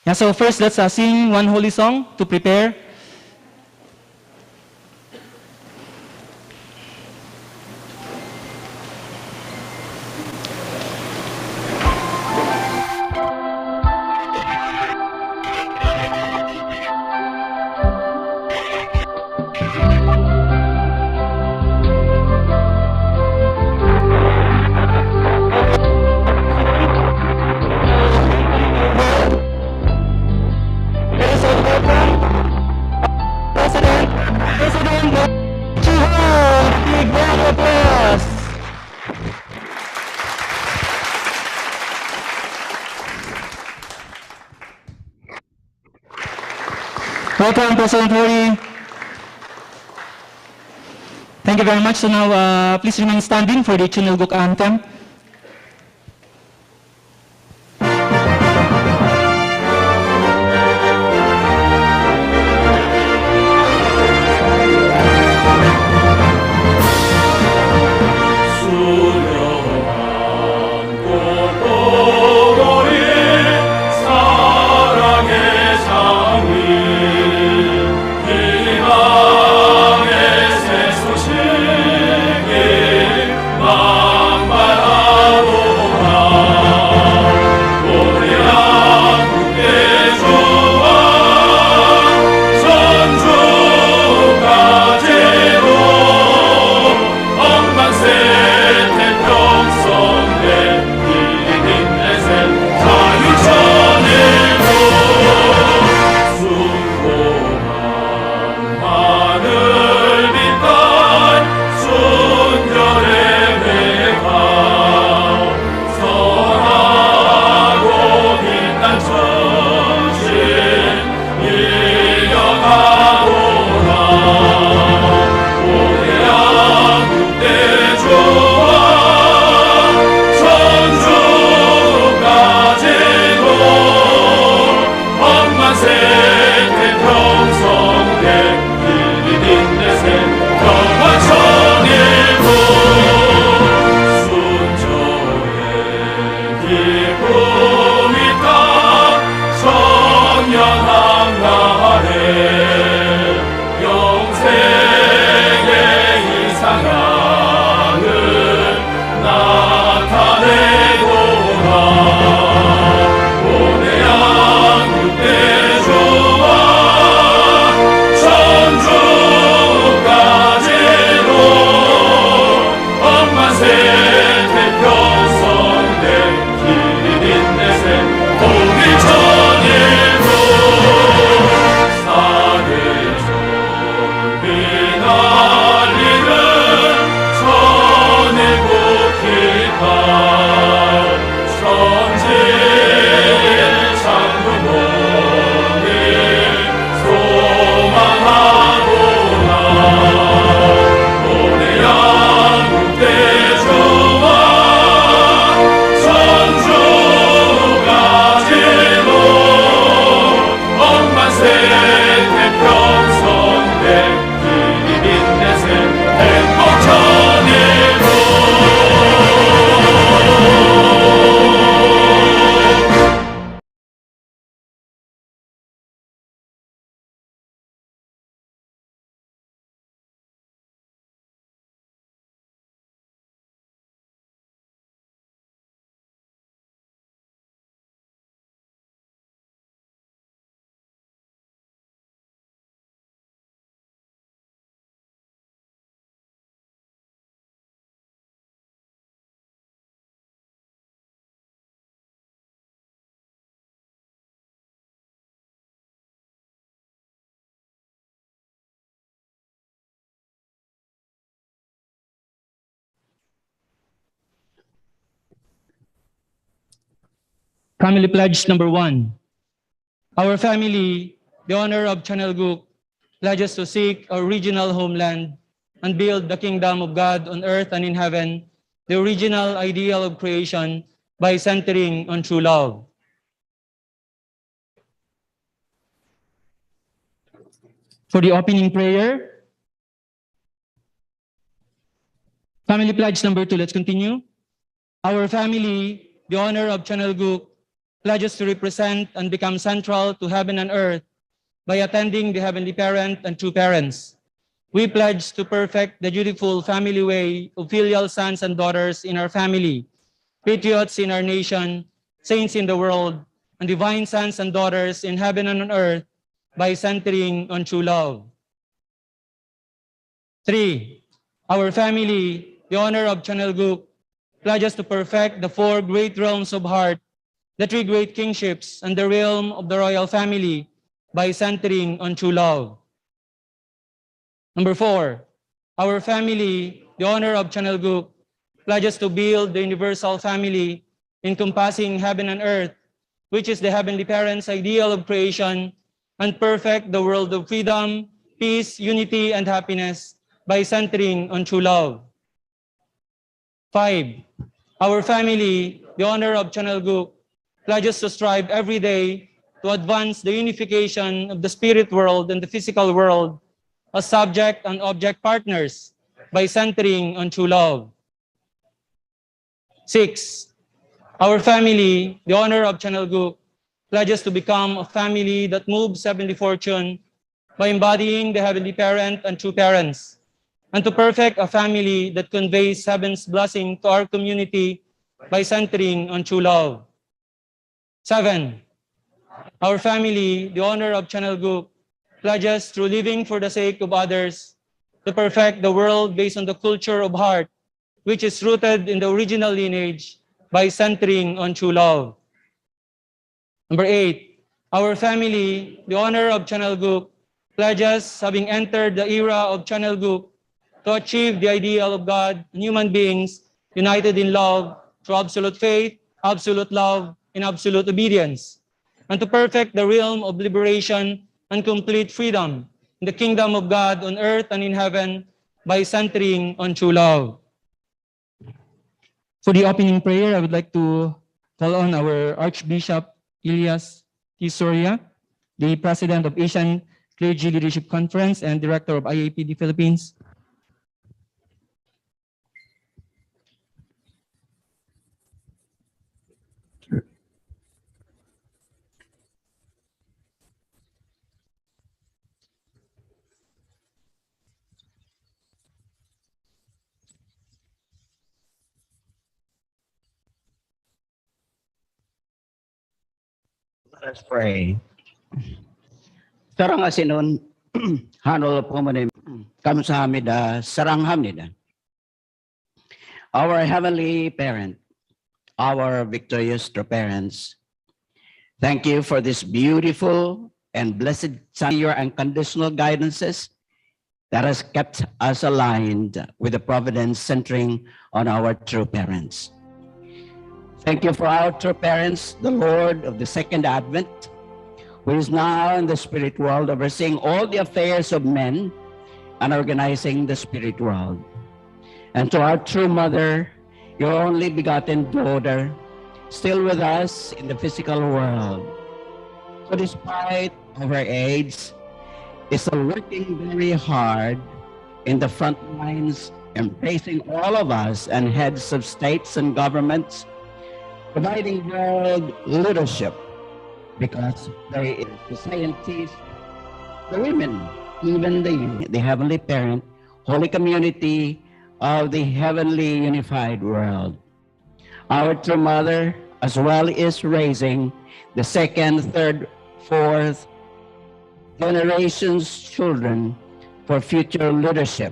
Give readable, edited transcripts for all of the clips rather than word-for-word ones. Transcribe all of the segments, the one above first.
Yeah, so first, let's sing one holy song to prepare. President Masaichi Hori, big round of applause. Welcome, President Hori. Thank you very much. So now, please remain standing for the Chunilguk anthem. Family Pledge number 1. Our family, the honor of Chanelguk, pledges to seek our original homeland and build the kingdom of God on earth and in heaven, the original ideal of creation by centering on true love. For the opening prayer, Family Pledge number 2, let's continue. Our family, the honor of Chanelguk, pledges to represent and become central to heaven and earth by attending the Heavenly Parent and True Parents. We pledge to perfect the dutiful family way of filial sons and daughters in our family, patriots in our nation, saints in the world, and divine sons and daughters in heaven and on earth by centering on true love. 3. Our family, the honor of Chanelguk, pledges to perfect the 4 great realms of heart, the 3 great kingships, and the realm of the royal family by centering on true love. Number 4, our family, the honor of Chanelguk, pledges to build the universal family encompassing heaven and earth, which is the Heavenly Parent's ideal of creation, and perfect the world of freedom, peace, unity, and happiness by centering on true love. 5, our family, the honor of Chanelguk, pledges to strive every day to advance the unification of the spirit world and the physical world as subject and object partners by centering on true love. 6, our family, the honor of Chanelguk, pledges to become a family that moves heavenly fortune by embodying the Heavenly Parent and True Parents, and to perfect a family that conveys heaven's blessing to our community by centering on true love. 7, our family, the honor of Chanelguk, pledges through living for the sake of others to perfect the world based on the culture of heart, which is rooted in the original lineage by centering on true love. Number 8, our family, the honor of Chanelguk, pledges, having entered the era of Chanelguk, to achieve the ideal of God and human beings united in love through absolute faith, absolute love, and absolute obedience, and to perfect the realm of liberation and complete freedom in the kingdom of God on earth and in heaven by centering on true love. For the opening prayer, I would like to call on our Archbishop Elias T. Soria, the President of Asian Clergy Leadership Conference and Director of IAPD Philippines. Let us pray. Sarang asinon hanol po manim kam sa hamida sarang hamnida. Our heavenly parent, our victorious true parents, thank you for this beautiful and blessed Son, your unconditional guidances that has kept us aligned with the providence centering on our true parents. Thank you for our true parents, the Lord of the Second Advent, who is now in the spirit world, overseeing all the affairs of men and organizing the spirit world. And to our true mother, your only begotten daughter, still with us in the physical world, who despite of her age, is still working very hard in the front lines, embracing all of us and heads of states and governments, providing world leadership, because there is the scientists, the women, even the heavenly parent, holy community of the heavenly unified world. Our true mother as well is raising the second, third, fourth generations children for future leadership.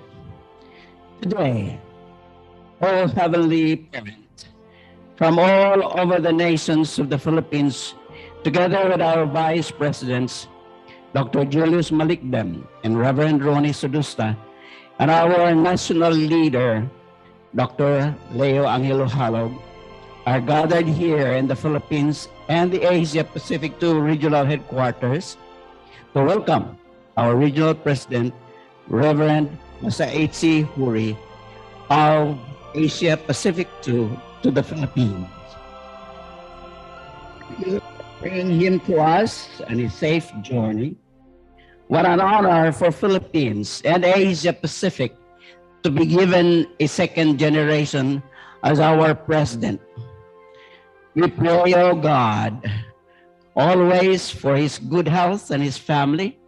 Today, all heavenly parents from all over the nations of the Philippines, together with our vice presidents, Dr. Julius Malikdem and Reverend Ronnie Sudusta, and our national leader, Dr. Leo Angelo Halog, are gathered here in the Philippines and the Asia Pacific 2 regional headquarters to welcome our regional president, Reverend Masaichi Hori, of Asia Pacific 2 to the Philippines. Bringing him to us and his safe journey. What an honor for Philippines and Asia Pacific to be given a second generation as our president. We pray, O God, always for his good health and his family.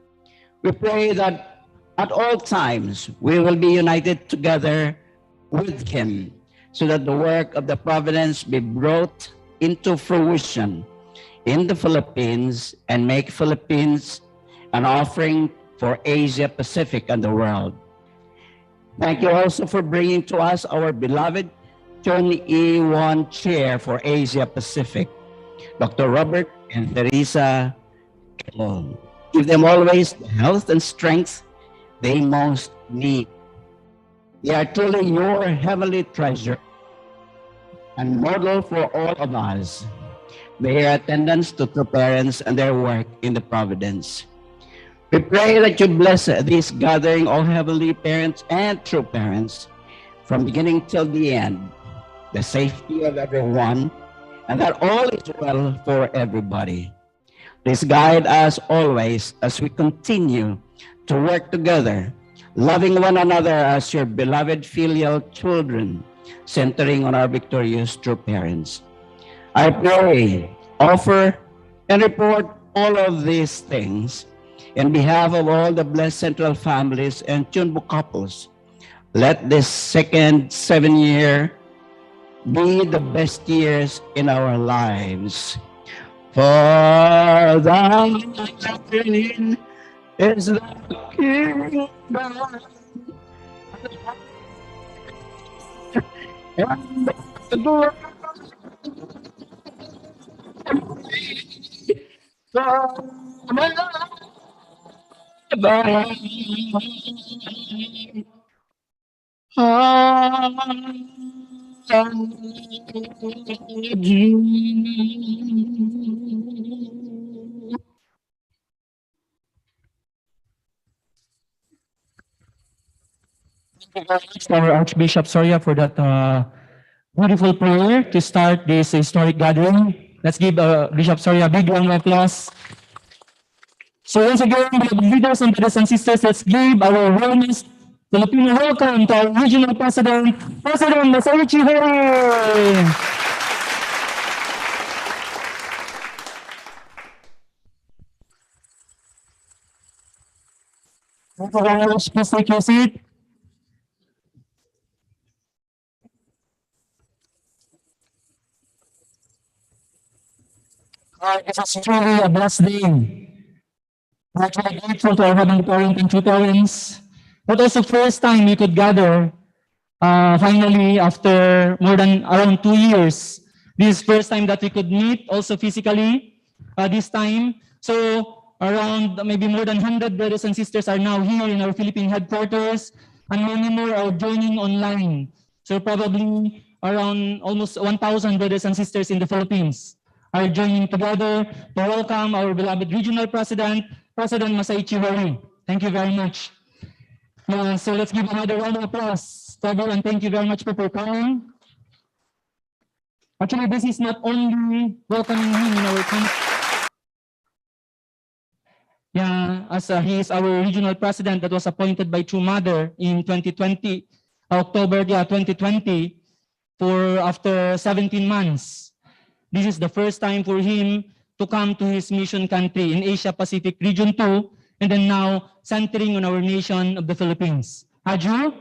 We pray that at all times we will be united together with him so that the work of the providence be brought into fruition in the Philippines and make Philippines an offering for Asia Pacific and the world. Thank you also for bringing to us our beloved 21 Chair for Asia Pacific, Dr. Robert and Teresa Kellogg. Give them always the health and strength they most need. They are truly your heavenly treasure and model for all of us. Their attendance to true parents and their work in the providence. We pray that you bless this gathering, all heavenly parents and true parents, from beginning till the end, the safety of everyone, and that all is well for everybody. Please guide us always as we continue to work together, loving one another as your beloved filial children, centering on our victorious true parents. I pray, offer, and report all of these things in behalf of all the blessed central families and Tunbu couples. Let this second 7-year be the best years in our lives. For thine is the kingdom and the glory Our Archbishop Soria for that beautiful prayer to start this historic gathering. Let's give Bishop Soria a big round of applause. So once again, leaders and brothers and sisters, let's give our warmest Filipino welcome to our regional president, President Masaichi Hori. Thank you very much. Please take your seat. It is truly a blessed day. We're actually grateful to our heavenly parent and true parents. But also first time we could gather finally after more than around 2 years. This is first time that we could meet also physically this time. So around maybe more than 100 brothers and sisters are now here in our Philippine headquarters and many more are joining online. So probably around almost 1,000 brothers and sisters in the Philippines are joining together to welcome our beloved regional president, President Masaichi Hori. Thank you very much. So let's give another round of applause to everyone. Thank you very much for coming. Actually, this is not only welcoming him in our country. Yeah, as he is our regional president that was appointed by True Mother in 2020, October 2020, for after 17 months. This is the first time for him to come to his mission country in Asia Pacific Region 2, and then now centering on our nation of the Philippines. Haju?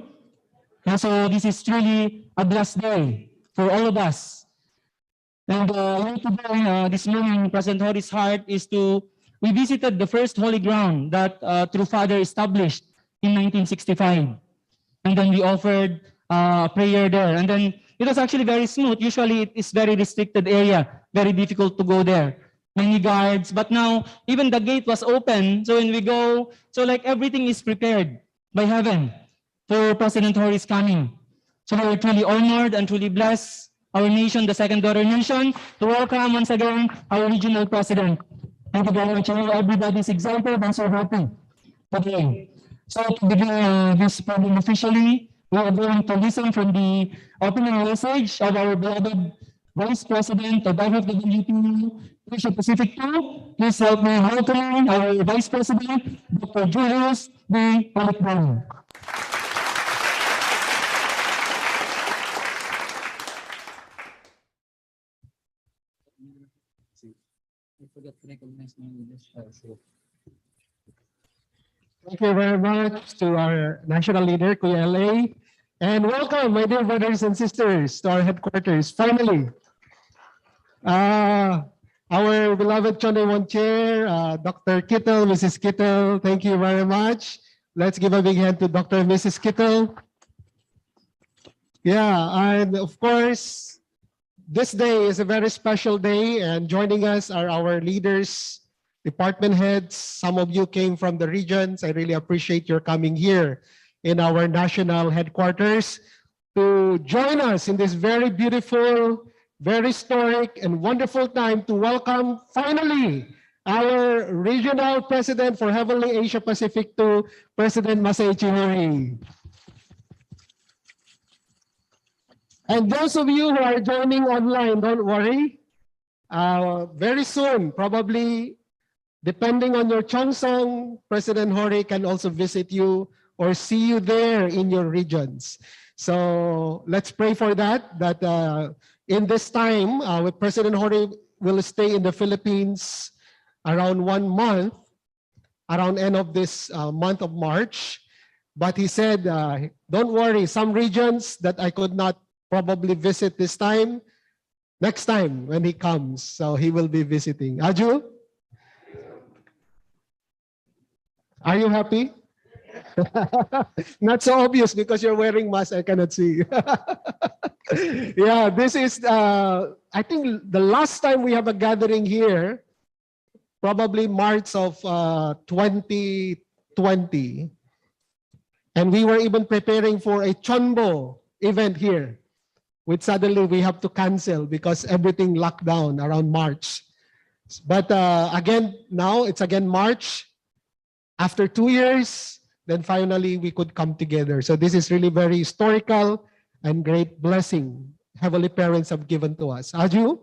And so this is truly a blessed day for all of us. And today, this morning, President Hori's heart is we visited the first holy ground that True Father established in 1965. And then we offered prayer there. And then it was actually very smooth. Usually it is very restricted area, very difficult to go there. Many guards, but now even the gate was open. So when we go, so like everything is prepared by heaven for President Hori's coming. So we are truly honored and truly blessed our nation, the second daughter nation, to welcome once again our regional president. Thank you very much. Everybody's excited and so happy today. So to begin this program officially, we are going to listen from the opening message of our beloved Vice President of FFWPU, Asia Pacific 2. Please help me welcome our Vice President, Dr. Julius B. Palikban. Thank you very much to our national leader, Kuya LA. And welcome, my dear brothers and sisters, to our headquarters. Finally, our beloved Chonewon Chair, Dr. Kittle, Mrs. Kittle, thank you very much. Let's give a big hand to Dr. and Mrs. Kittle. Yeah, and of course, this day is a very special day, and joining us are our leaders, department heads. Some of you came from the regions. I really appreciate your coming here in our national headquarters to join us in this very beautiful, very historic, and wonderful time to welcome finally our regional president for Heavenly Asia Pacific to President Masaichi Hori. And those of you who are joining online, don't worry. Very soon, probably, depending on your Chongsong, President Hori can also visit you or see you there in your regions. So let's pray for that in this time, with President Hori will stay in the Philippines around 1 month, around end of this month of March. But he said, don't worry, some regions that I could not probably visit this time, next time when he comes, so he will be visiting. Aju? Are you happy? Not so obvious because you're wearing mask, I cannot see. Yeah, this is, I think the last time we have a gathering here, probably March of 2020. And we were even preparing for a Chonbo event here, which suddenly we have to cancel because everything locked down around March. But again, now it's again March. After 2 years, then finally we could come together. So this is really very historical and great blessing Heavenly Parents have given to us. Aju?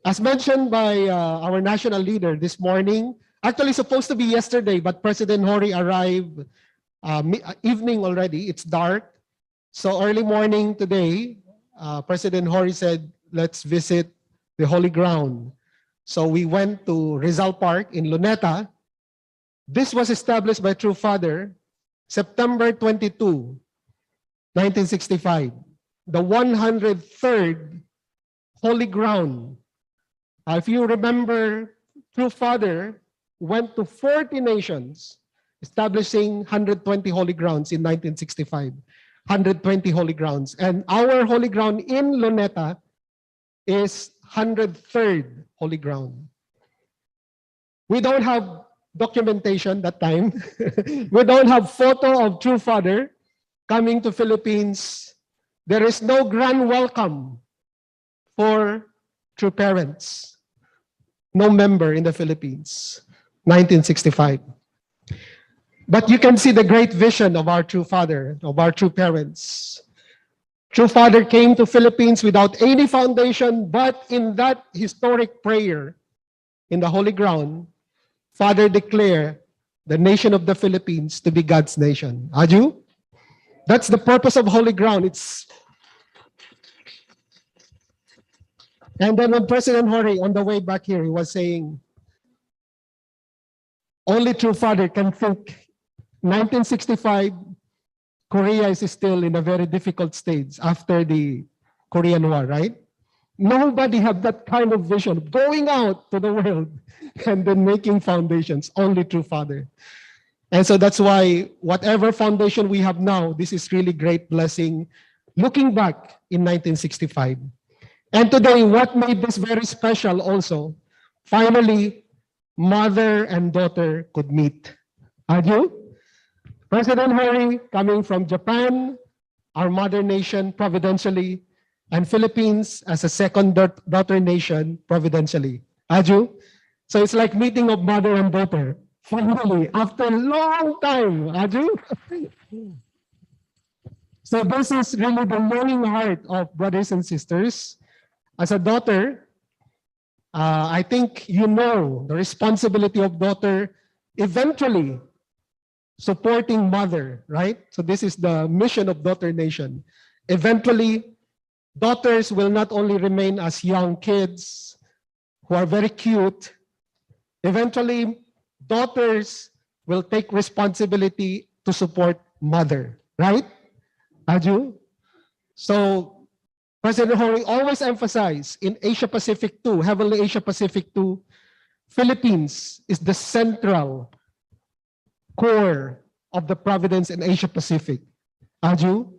As mentioned by our national leader this morning, actually supposed to be yesterday, but President Hori arrived evening already. It's dark. So early morning today, President Hori said, let's visit the holy ground. So we went to Rizal Park in Luneta. This was established by True Father, September 22, 1965. The 103rd holy ground. If you remember, True Father went to 40 nations, establishing 120 holy grounds in 1965. 120 holy grounds. And our holy ground in Luneta is 103rd holy ground. We don't have documentation that time. We don't have photo of True Father coming to Philippines. There is no grand welcome for True Parents. No member in the Philippines. 1965. But you can see the great vision of our True Father, of our True Parents. True Father came to Philippines without any foundation, but in that historic prayer in the holy ground, Father declared the nation of the Philippines to be God's nation. Aju? That's the purpose of holy ground. And then when President Hori, on the way back here, he was saying, only True Father can think 1965, Korea is still in a very difficult stage after the Korean War, right? Nobody had that kind of vision of going out to the world and then making foundations, only True Father. And so that's why whatever foundation we have now, this is really great blessing. Looking back in 1965. And today, what made this very special also, finally, mother and daughter could meet. Aju? President Hori coming from Japan, our mother nation providentially, and Philippines as a second daughter nation providentially. Aju? So it's like meeting of mother and daughter. Finally, after a long time. Aju? So this is really the longing heart of brothers and sisters. As a daughter, I think you know the responsibility of daughter eventually supporting mother, right? So this is the mission of Daughter Nation. Eventually, daughters will not only remain as young kids, who are very cute. Eventually, daughters will take responsibility to support mother, right? Aju? So President Hori always emphasized in Asia Pacific 2, Heavenly Asia Pacific 2, Philippines is the central core of the providence in Asia Pacific. Aju?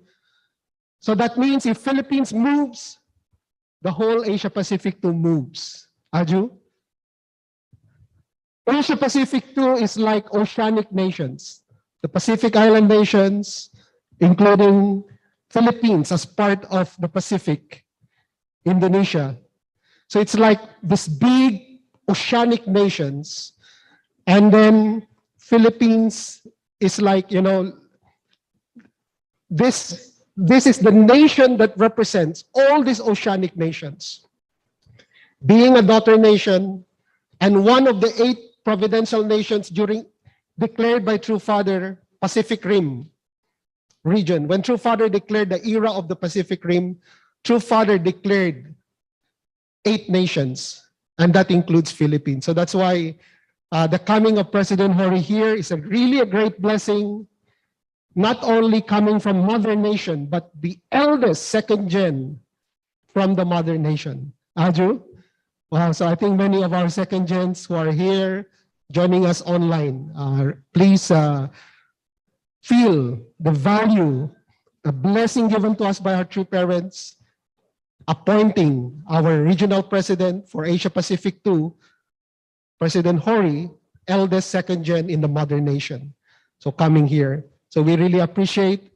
So that means if Philippines moves, the whole Asia Pacific 2 moves. Aju? Asia Pacific 2 is like oceanic nations. The Pacific Island nations, including Philippines as part of the Pacific, Indonesia. So it's like this big oceanic nations. And then Philippines is like, you know, this is the nation that represents all these oceanic nations. Being a daughter nation and one of the 8 providential nations declared by True Father, Pacific Rim region. When True Father declared the era of the Pacific Rim, True Father declared 8 nations, and that includes Philippines. So that's why the coming of President Hori here is really a great blessing, not only coming from Mother Nation, but the eldest second gen from the Mother Nation. Aju? Wow, so I think many of our second gens who are here joining us online, please feel the value, the blessing given to us by our true parents, appointing our regional president for Asia Pacific 2, President Hori, eldest second gen in the Mother Nation. So coming here. So we really appreciate,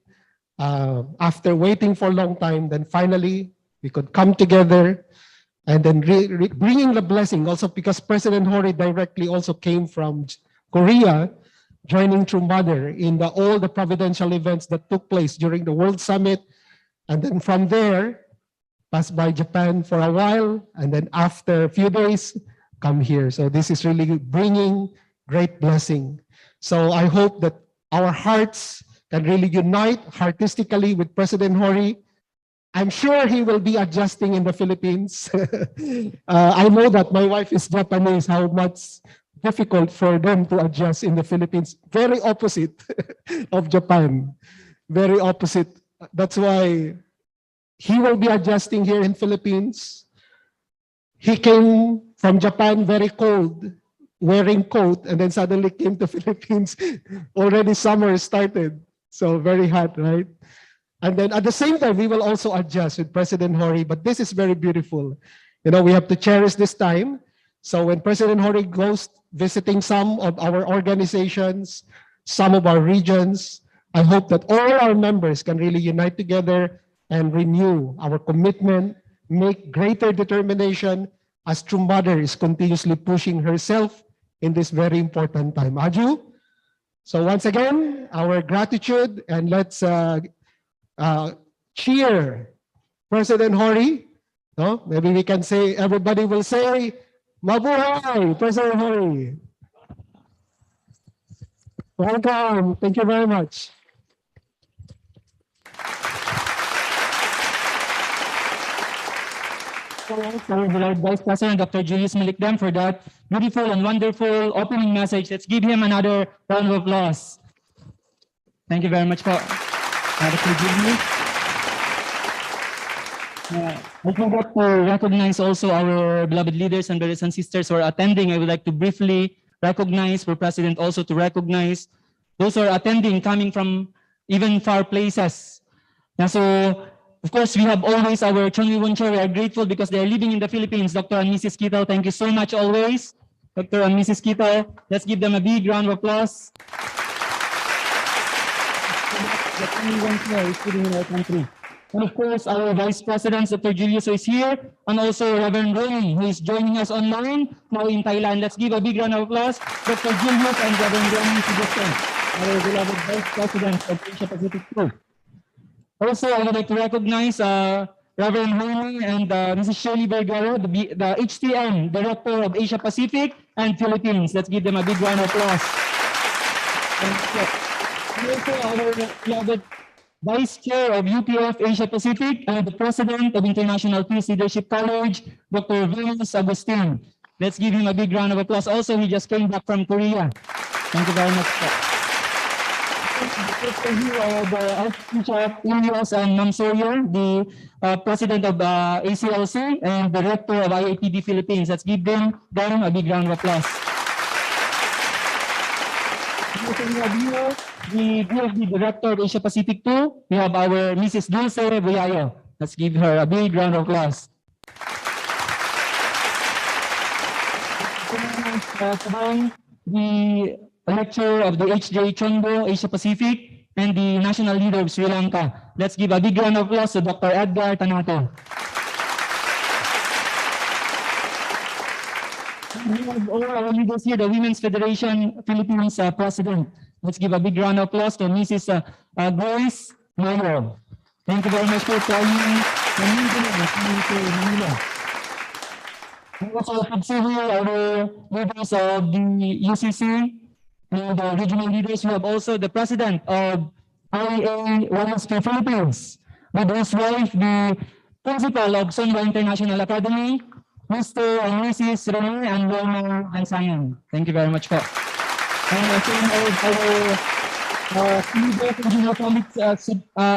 after waiting for a long time, then finally we could come together and then bringing the blessing also because President Hori directly also came from Korea, joining True Mother in all the providential events that took place during the World Summit. And then from there, passed by Japan for a while, and then after a few days, come here. So this is really bringing great blessing. So I hope that our hearts can really unite artistically with President Hori. I'm sure he will be adjusting in the Philippines. I know that my wife is Japanese, how much difficult for them to adjust in the Philippines. Very opposite of Japan. Very opposite. That's why he will be adjusting here in Philippines. He came from Japan very cold, wearing coat, and then suddenly came to Philippines. Already summer started. So very hot, right? And then at the same time, we will also adjust with President Hori, but this is very beautiful. You know, we have to cherish this time. So when President Hori goes visiting some of our organizations, some of our regions, I hope that all our members can really unite together and renew our commitment, make greater determination as True Mother is continuously pushing herself in this very important time. Aju? So once again, our gratitude, and let's cheer President Hori. No? Maybe we can say, everybody will say, Mabuhay, President Hori. Welcome. Thank you very much. Our beloved Vice President, Dr. Julius Malikdam, for that beautiful and wonderful opening message. Let's give him another round of applause. Thank you very much, Dr. Julius. I forgot to recognize also our beloved leaders and brothers and sisters who are attending. I would like to briefly recognize, for President also to recognize those who are attending, coming from even far places. So, of course, we have always our Chongwi Woncho. We are grateful because they are living in the Philippines. Dr. and Mrs. Quito, thank you so much always. Dr. and Mrs. Quito, let's give them a big round of applause. The Chongwi Woncho is living in our country. And of course, our Vice President, Dr. Julius, who is here, and also Reverend Ronnie, who is joining us online now in Thailand. Let's give a big round of applause. Dr. Julius and Reverend Ronnie Suggestion, our beloved Vice President of Asia Pacific Group. Also, I would like to recognize Reverend Ronnie and Mrs. Shirley Vergara, the HTM, Director of Asia Pacific and Philippines. Let's give them a big round of applause. And also, our beloved Vice Chair of UPF Asia Pacific and the President of International Peace Leadership College, Dr. Venus Agustin. Let's give him a big round of applause. Also, he just came back from Korea. Thank you very much. The Archbishop Ilios and Ma'am Sawyer, the President of ACLC and Director of IAPD Philippines. Let's give them a big round of applause. We have here the BFD Director of Asia Pacific 2. We have our Mrs. Dulce Buyayo. Let's give her a big round of applause. Today, the lecturer of the HJ Chonbo Asia Pacific and the national leader of Sri Lanka. Let's give a big round of applause to Dr. Edgar Tanato. We have all our leaders here, the Women's Federation Philippines President. Let's give a big round of applause to Mrs. Grace Mayo. Thank you very much for trying. We also could see here our leaders of the UCC and the regional leaders. We have also the President of IAA WSP Philippines, with his wife, the Principal of Sonba International Academy, Mr. and Mrs. Rene and Lorna Ansayan. Thank you very much for. And our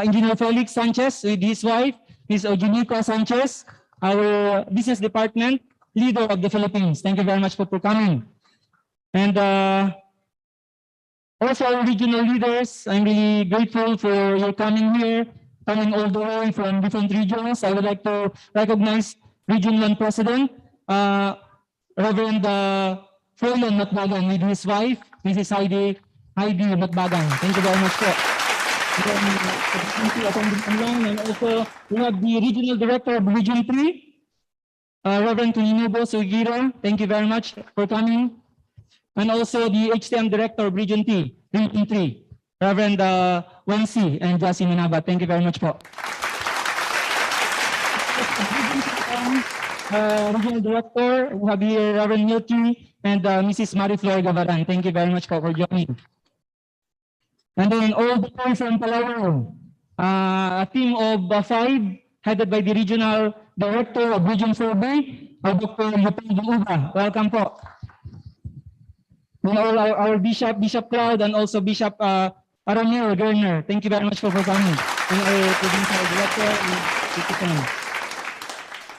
Engineer Felix Sanchez with his wife, Ms. Eugenico Sanchez, our Business Department Leader of the Philippines. Thank you very much for coming. And also our regional leaders, I'm really grateful for your coming here, coming all the way from different regions. I would like to recognize Region 1 President, Reverend Froilan Matbagan with his wife, Mrs. Heidi Matbagan. Thank you very much for online. And also we have the Regional Director of Region 3, Reverend Tuninobo Sugira. Thank you very much for coming. And also the HTM Director of Region 3, Reverend Wensi and Jassy Manaba. Thank you very much po. Regional Director, we have here Reverend Milky and Mrs. Mariflor Gavaran. Thank you very much po for joining. And then all the way from Palawan, a team of 5 headed by the Regional Director of Region 4B, Dr. Leopoldo Uva. Welcome po. And all our Bishop Cloud and also Bishop Aramil Gerner. Thank you very much for coming. And our Provincial Director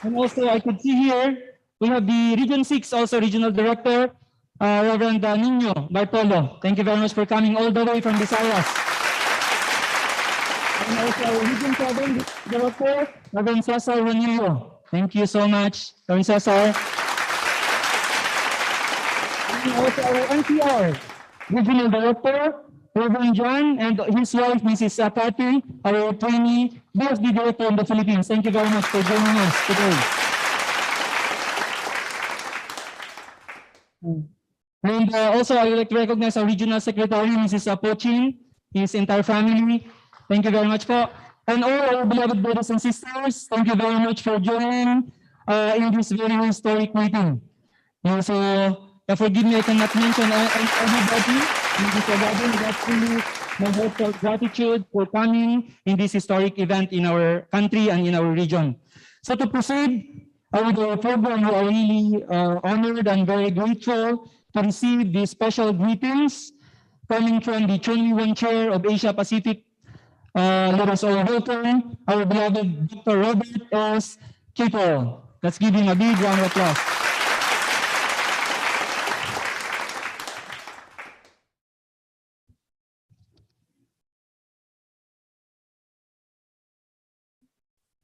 and also I could see here, we have the Region 6 also Regional Director, Reverend Nino Bartolo. Thank you very much for coming all the way from Visayas. And also our Region 7 Director, Reverend Cesar Ranillo. Thank you so much, Reverend Cesar. And also our NCR Regional Director, Reverend John, and his wife, Mrs. Cathy, our trainee BFD Director in the Philippines. Thank you very much for joining us today. And also, I would like to recognize our Regional Secretary, Mrs. Pochin, his entire family. Thank you very much po. And all our beloved brothers and sisters, thank you very much for joining in this very historic meeting. And so, forgive me, I cannot mention everybody. That's really my heartfelt gratitude for coming in this historic event in our country and in our region. So to proceed with our program, we are really honored and very grateful to receive these special greetings coming from the Chonli Chair of Asia Pacific. Let us all welcome our beloved Dr. Robert S. Kito. Let's give him a big round of applause.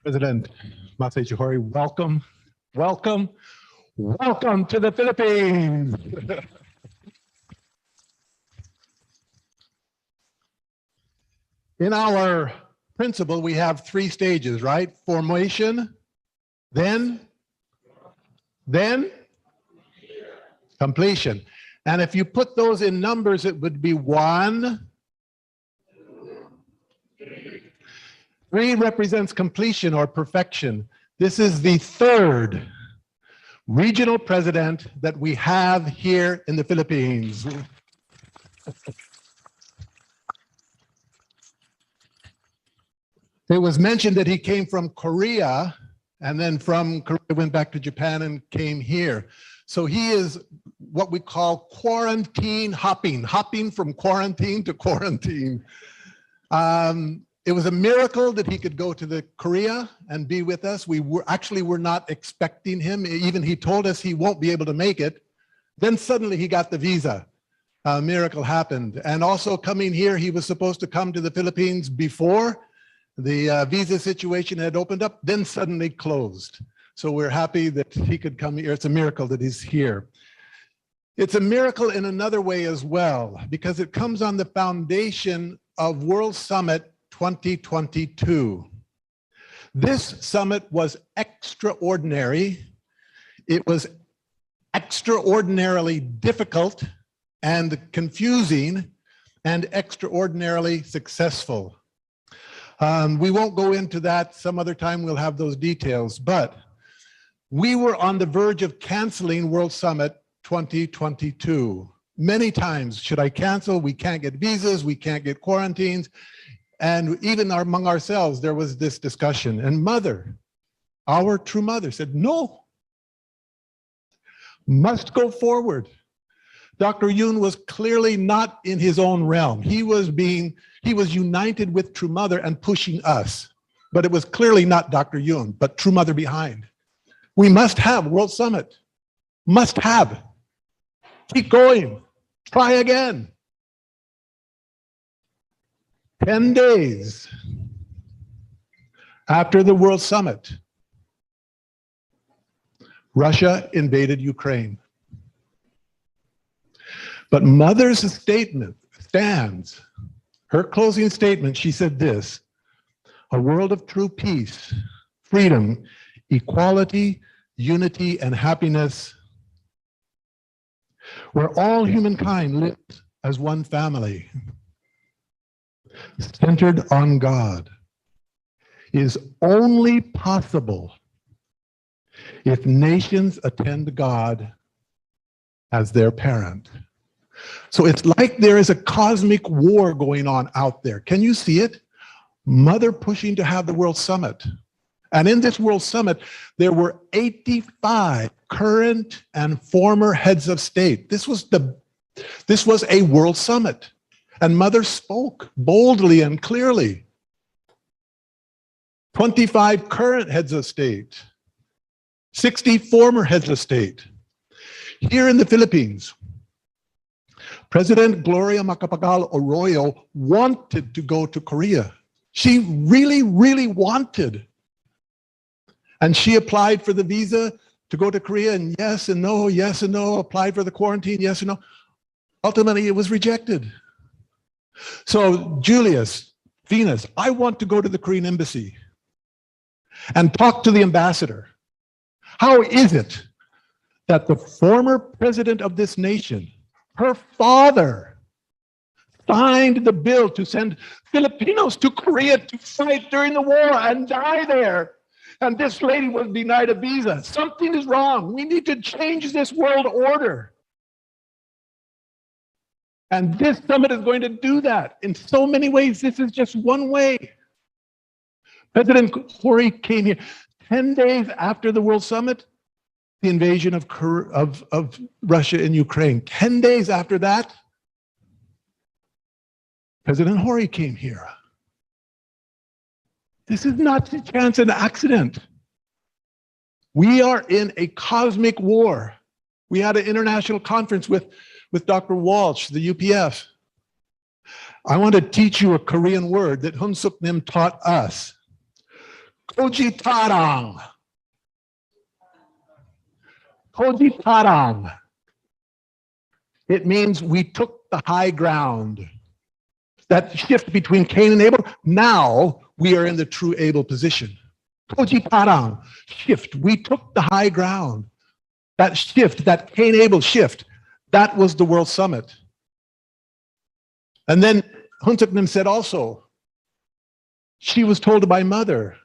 President Masaichi Hori, welcome to the Philippines. In our principle, we have 3 stages, right? Formation, then completion. And if you put those in numbers, it would be 1, 3 represents completion or perfection. This is the 3rd regional president that we have here in the Philippines. It was mentioned that he came from Korea, and then from Korea went back to Japan and came here. So he is what we call quarantine hopping, hopping from quarantine to quarantine. It was a miracle that he could go to the Korea and be with us. We were not expecting him. Even he told us he won't be able to make it. Then suddenly he got the visa. A miracle happened. And also coming here, he was supposed to come to the Philippines before the visa situation had opened up, then suddenly closed. So we're happy that he could come here. It's a miracle that he's here. It's a miracle in another way as well, because it comes on the foundation of World Summit 2022. This summit was extraordinary. It was extraordinarily difficult and confusing and extraordinarily successful. We won't go into that. Some other time we'll have those details, but we were on the verge of canceling World Summit 2022. Many times, should I cancel? We can't get visas, we can't get quarantines. And even among ourselves, there was this discussion. And Mother, our true mother, said, no, must go forward. Dr. Yoon was clearly not in his own realm. He was united with True Mother and pushing us. But it was clearly not Dr. Yoon, but True Mother behind. We must have World Summit. Must have. Keep going. Try again. 10 days after the World Summit, Russia invaded Ukraine. But Mother's statement stands. Her closing statement, she said this: a world of true peace, freedom, equality, unity, and happiness, where all humankind lives as one family, centered on God, is only possible if nations attend God as their parent. So it's like there is a cosmic war going on out there. Can you see it? Mother pushing to have the World Summit. And in this World Summit, there were 85 current and former heads of state. This was a World Summit. And Mother spoke boldly and clearly. 25 current heads of state, 60 former heads of state. Here in the Philippines, President Gloria Macapagal Arroyo wanted to go to Korea. She really, really wanted. And she applied for the visa to go to Korea, and yes and no, applied for the quarantine, yes and no. Ultimately, it was rejected. So Julius, Venus, I want to go to the Korean embassy and talk to the ambassador. How is it that the former president of this nation, her father, signed the bill to send Filipinos to Korea to fight during the war and die there? And this lady was denied a visa. Something is wrong. We need to change this world order. And this summit is going to do that. In so many ways, this is just one way. President Hori came here 10 days after the World Summit, the invasion of Russia in Ukraine. 10 days after that, President Hori came here. This is not a chance and accident. We are in a cosmic war. We had an international conference with Dr. Walsh, the UPF. I want to teach you a Korean word that Hun Suk Nim taught us. Kojitarang. Kojitarang. It means we took the high ground. That shift between Cain and Abel, now we are in the true Abel position. Kojitarang, shift. We took the high ground. That shift, that Cain-Abel shift, that was the World Summit. And then Hun Suk Nim said also, she was told by Mother,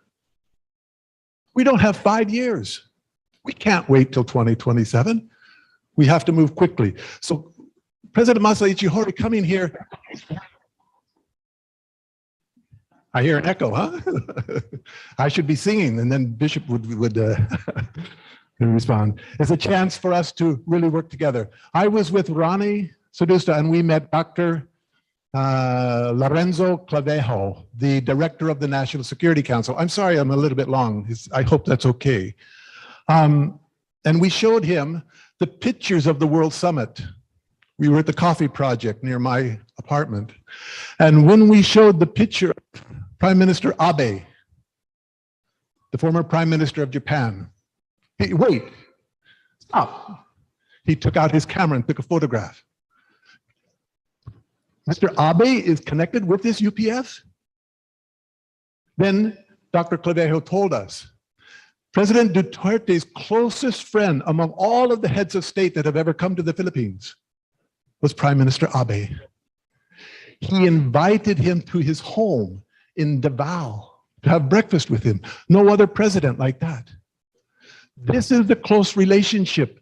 we don't have 5 years. We can't wait till 2027. We have to move quickly. So President Masaichi Hori coming here, I hear an echo, huh? I should be singing, and then Bishop would Going to respond. It's a chance for us to really work together. I was with Ronnie Sedusta and we met Dr. Lorenzo Clavejo, the director of the National Security Council. I'm sorry, I'm a little bit long. I hope that's okay. And we showed him the pictures of the World Summit. We were at the Coffee Project near my apartment. And when we showed the picture of Prime Minister Abe, the former Prime Minister of Japan, wait, stop. He took out his camera and took a photograph. Mr. Abe is connected with this UPF? Then Dr. Clavejo told us, President Duterte's closest friend among all of the heads of state that have ever come to the Philippines was Prime Minister Abe. He invited him to his home in Davao to have breakfast with him. No other president like that. This is the close relationship.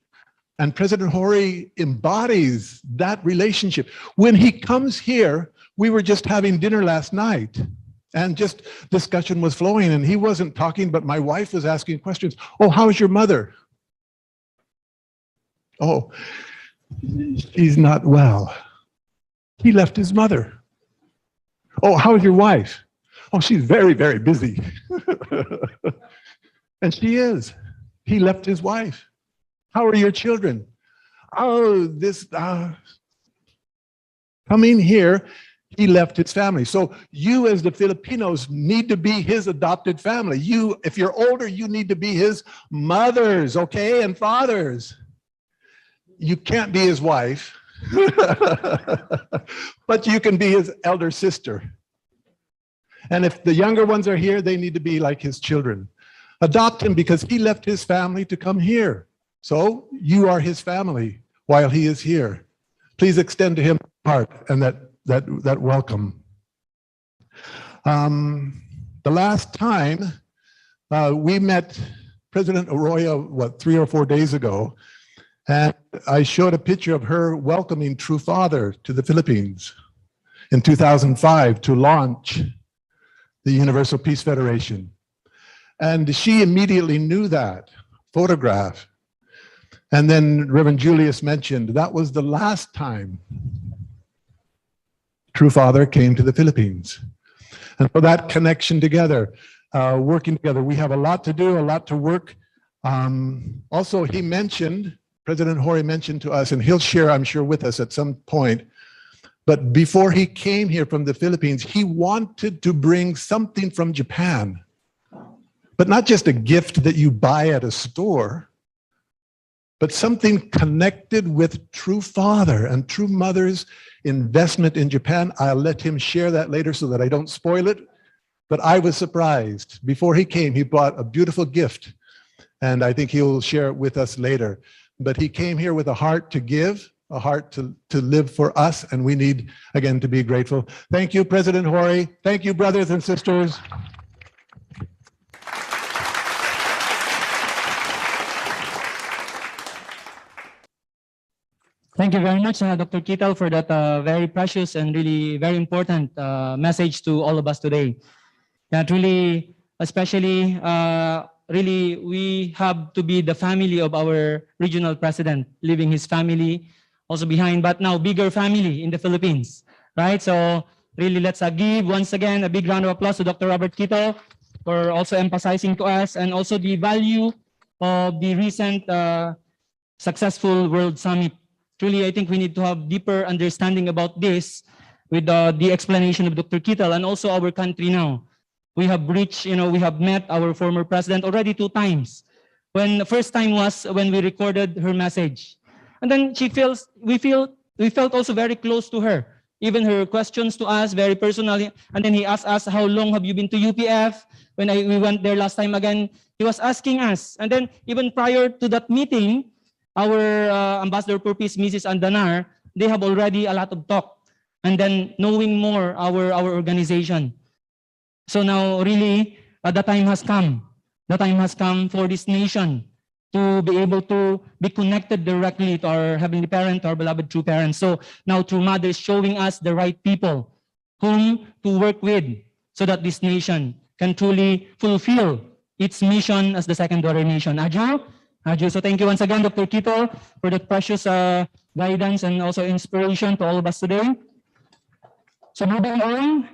And President Hori embodies that relationship. When he comes here, we were just having dinner last night and just discussion was flowing and he wasn't talking, but my wife was asking questions. Oh, how's your mother? Oh, she's not well. He left his mother. Oh, how's your wife? Oh, she's very, very busy. And she is. He left his wife. How are your children? Oh, coming here, he left his family. So you as the Filipinos need to be his adopted family. You, if you're older, you need to be his mothers, okay, and fathers. You can't be his wife, but you can be his elder sister. And if the younger ones are here, they need to be like his children. Adopt him because he left his family to come here. So you are his family while he is here. Please extend to him heart and that welcome. The last time we met President Arroyo, 3 or 4 days ago, and I showed a picture of her welcoming True Father to the Philippines in 2005 to launch the Universal Peace Federation. And she immediately knew that photograph. And then Reverend Julius mentioned that was the last time True Father came to the Philippines. And for that connection together, working together, we have a lot to do, a lot to work. Also, he mentioned, President Hori mentioned to us, and he'll share, I'm sure, with us at some point, but before he came here from the Philippines, he wanted to bring something from Japan, but not just a gift that you buy at a store, but something connected with True Father and True Mother's investment in Japan. I'll let him share that later so that I don't spoil it. But I was surprised. Before he came, he brought a beautiful gift. And I think he'll share it with us later. But he came here with a heart to give, a heart to live for us. And we need, again, to be grateful. Thank you, President Hori. Thank you, brothers and sisters. Thank you very much, Dr. Kital, for that very precious and really very important message to all of us today. That really, especially, really, we have to be the family of our regional president, leaving his family also behind, but now bigger family in the Philippines, right? So really, let's give once again a big round of applause to Dr. Robert Quito for also emphasizing to us and also the value of the recent successful World Summit. Truly, I think we need to have deeper understanding about this with the explanation of Dr. Kital and also our country now. We have reached, we have met our former president already 2 times. When the first time was when we recorded her message. And then we felt also very close to her. Even her questions to us, very personally. And then he asked us, how long have you been to UPF? When we went there last time again, he was asking us. And then even prior to that meeting, our Ambassador for Peace, Mrs. Andanar, they have already a lot of talk. And then knowing more our organization. So now really, the time has come. The time has come for this nation to be able to be connected directly to our Heavenly Parent, our beloved True Parents. So now True Mother is showing us the right people whom to work with so that this nation can truly fulfill its mission as the second daughter nation. Adjo, So thank you once again, Dr. Kito, for that precious guidance and also inspiration to all of us today. So moving on,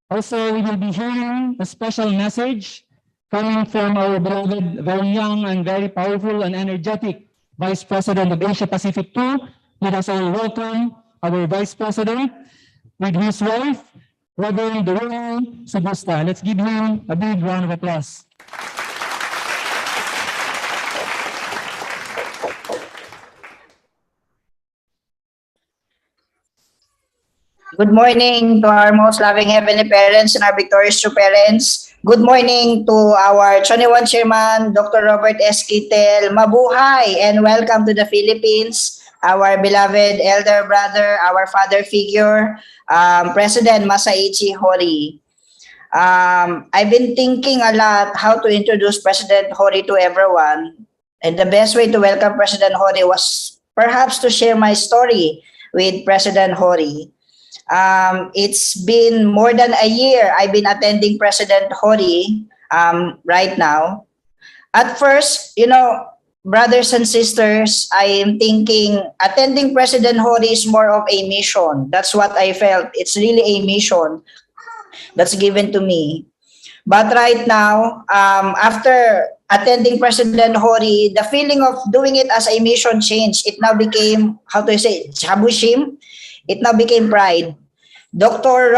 also we will be hearing a special message coming from our beloved, very young and very powerful and energetic Vice President of Asia Pacific 2. Let us all welcome our Vice President with his wife, Reverend Doreen Sabusta. Let's give him a big round of applause. Good morning to our most loving Heavenly Parents and our victorious true parents. Good morning to our 21 Chairman, Dr. Robert S. Kittel. Mabuhay and welcome to the Philippines. Our beloved elder brother, our father figure, President Masaichi Hori. I've been thinking a lot how to introduce President Hori to everyone. And the best way to welcome President Hori was perhaps to share my story with President Hori. It's been more than a year I've been attending President Hori right now. At first, brothers and sisters, I am thinking attending President Hori is more of a mission. That's what I felt. It's really a mission that's given to me. But right now, after attending President Hori, the feeling of doing it as a mission changed. It now became, jabushim. It now became pride. Dr.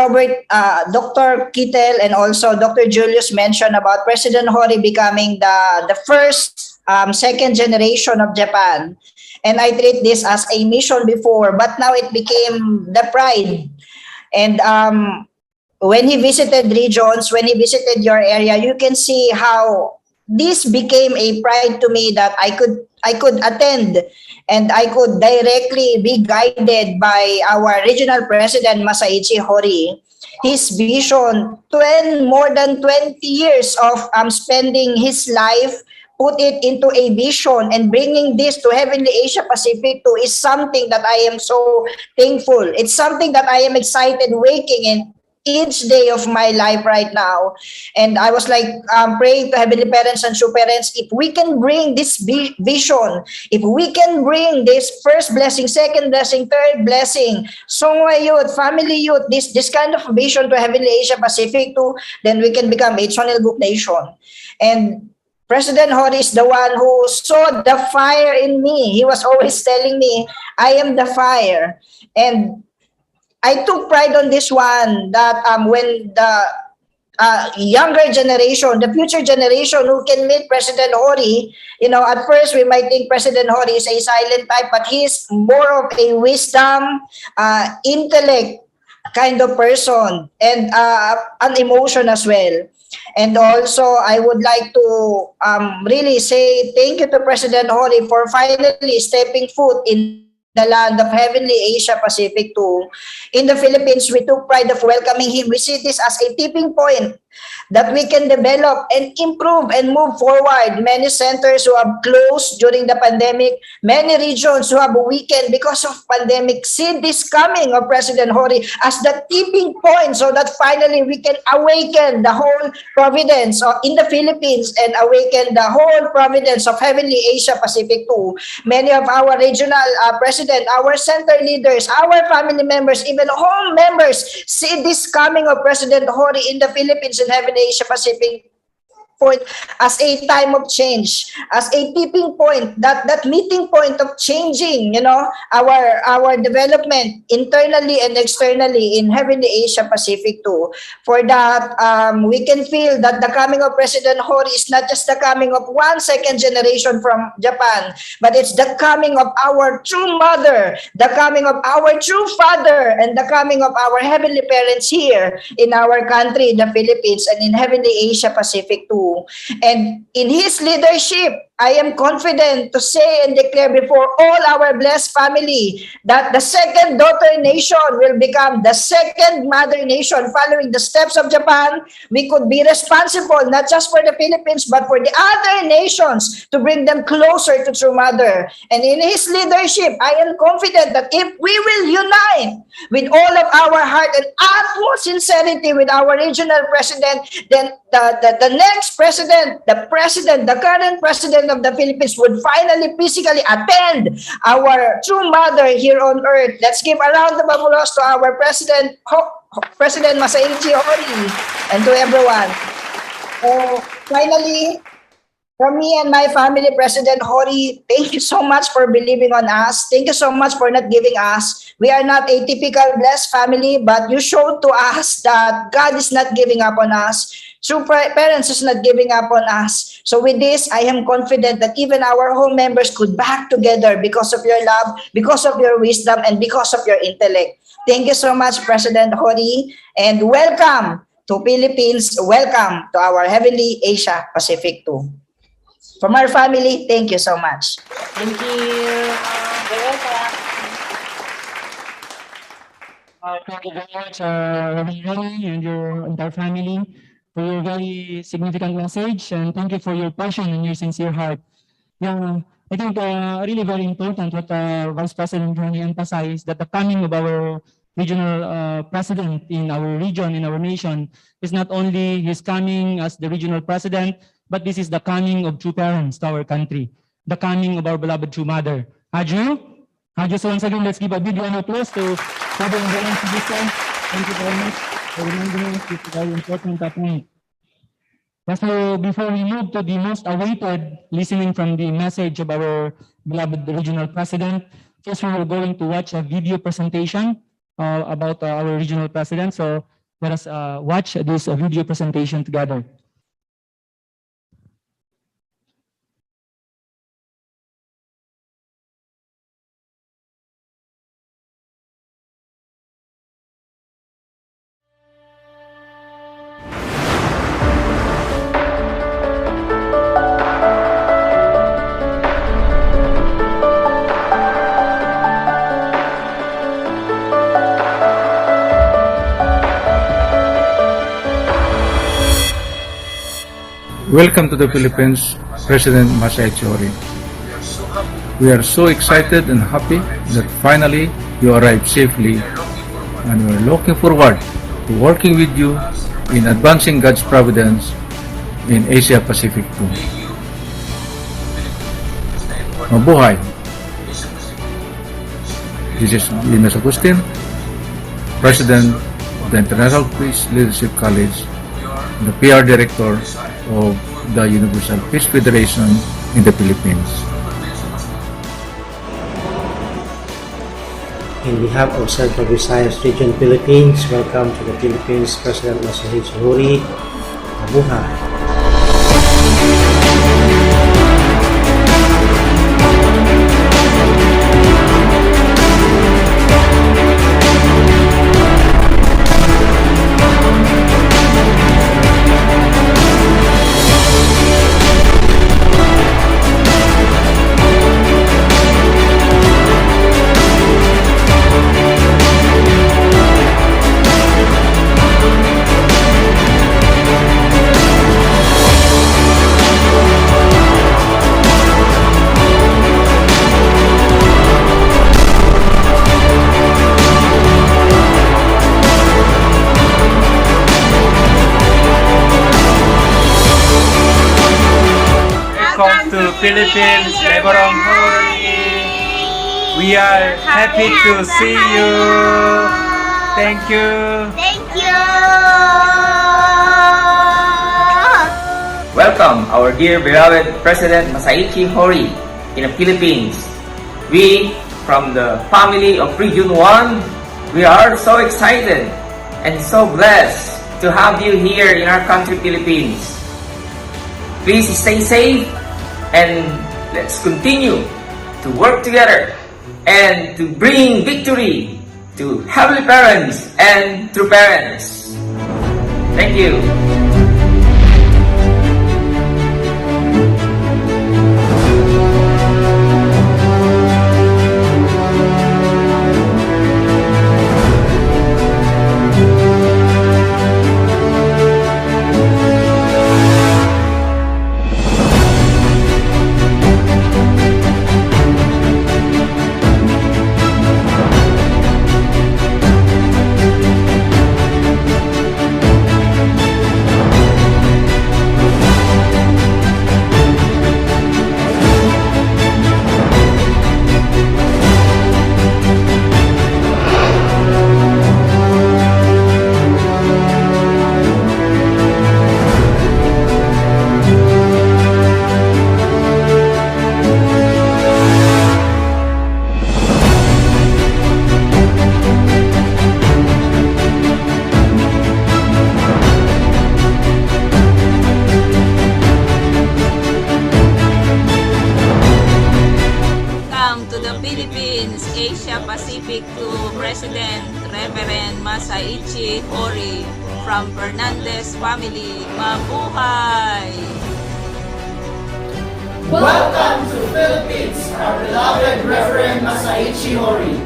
Kittel and also Dr. Julius mentioned about President Hori becoming the first second generation of Japan. And I treat this as a mission before, but now it became the pride. And when he visited regions, when he visited your area, you can see how this became a pride to me that I could attend and I could directly be guided by our regional president, Masaichi Hori. His vision, more than 20 years of spending his life, put it into a vision and bringing this to Heavenly Asia Pacific 2 is something that I am so thankful. It's something that I am excited waking in each day of my life right now. And I was like praying to Heavenly Parents and True Parents, if we can bring this vision, if we can bring this first blessing, second blessing, third blessing, Songwa youth, family youth, this kind of vision to Heavenly Asia Pacific too, then we can become a Channel Book nation. And President Hori is the one who saw the fire in me. He was always telling me, I am the fire. And I took pride on this one that when the younger generation, the future generation who can meet President Hori, at first we might think President Hori is a silent type, but he's more of a wisdom, intellect kind of person and an emotion as well. And also, I would like to really say thank you to President Hori for finally stepping foot in the land of Heavenly Asia Pacific 2. In the Philippines, we took pride of welcoming him. We see this as a tipping point that we can develop and improve and move forward. Many centers who have closed during the pandemic, many regions who have weakened because of pandemic, see this coming of President Hori as the tipping point so that finally we can awaken the whole providence in the Philippines and awaken the whole providence of Heavenly Asia Pacific 2. Many of our regional president, our center leaders, our family members, even home members see this coming of President Hori in the Philippines and Heavenly Asia Pacific point as a time of change, as a tipping point, that meeting point of changing, our development internally and externally in Heavenly Asia Pacific too. For that, we can feel that the coming of President Hori is not just the coming of one second generation from Japan, but it's the coming of our true mother, the coming of our true father, and the coming of our heavenly parents here in our country, the Philippines, and in Heavenly Asia Pacific too. And in his leadership, I am confident to say and declare before all our blessed family that the second daughter nation will become the second mother nation following the steps of Japan. We could be responsible not just for the Philippines but for the other nations to bring them closer to true mother. And in his leadership, I am confident that if we will unite with all of our heart and utmost sincerity with our regional president, then the next president, the current president President of the Philippines would finally physically attend our true mother here on earth. Let's give a round of applause to our President Masaichi Hori and to everyone. Finally, from me and my family, President Hori, thank you so much for believing on us. Thank you so much for not giving us. We are not a typical blessed family, but you showed to us that God is not giving up on us. True parents is not giving up on us. So with this, I am confident that even our home members could back together because of your love, because of your wisdom, and because of your intellect. Thank you so much, President Hori, and welcome to Philippines. Welcome to our Heavenly Asia Pacific too. From our family, thank you so much. Thank you. You're welcome. Thank you very much, Reverend Ronnie and your entire family, for your very significant message, and thank you for your passion and your sincere heart. Yeah, I think really very important what Vice President Ronnie emphasized, that the coming of our regional president in our region, in our nation, is not only his coming as the regional president, but this is the coming of true parents to our country, the coming of our beloved true mother. Haju, so once again, let's give a big round of applause to Father and Brother Sister. Thank you very much for remembering us this very important point. So before we move to the most awaited listening from the message of our beloved regional president, first we are going to watch a video presentation about our regional president. So let us watch this video presentation together. Welcome to the Philippines, President Masaichi Hori. We are so excited and happy that finally you arrived safely, and we are looking forward to working with you in advancing God's providence in Asia Pacific too. Mabuhay! This is Linas Agustin, President of the International Peace Leadership College, the PR Director of the Universal Peace Federation in the Philippines. In behalf of Central Visayas Region, Philippines, welcome to the Philippines, President Masaichi Hori. Mabuhay! Welcome to Philippines, Reverend Hori. We are happy to see you. Thank you. Thank you. Welcome our dear beloved President Masaichi Hori in the Philippines. We, from the family of Region 1, we are so excited and so blessed to have you here in our country, Philippines. Please stay safe and let's continue to work together and to bring victory to heavenly parents and true parents. Thank you. Philippines, Asia Pacific to President Reverend Masaichi Hori from Fernandez family. Mabuhay! Welcome to Philippines, our beloved Reverend Masaichi Hori.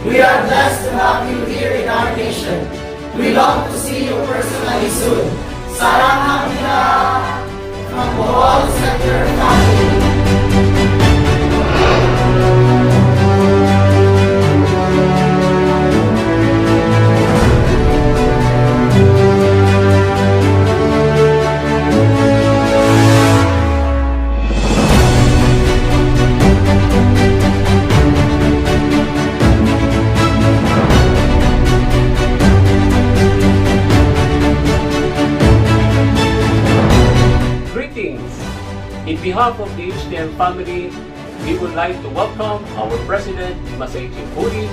We are blessed to have you here in our nation. We long to see you personally soon. Sarangamida from Bohol Sector family. In behalf of the HTM family, we would like to welcome our President, Masaichi Hori,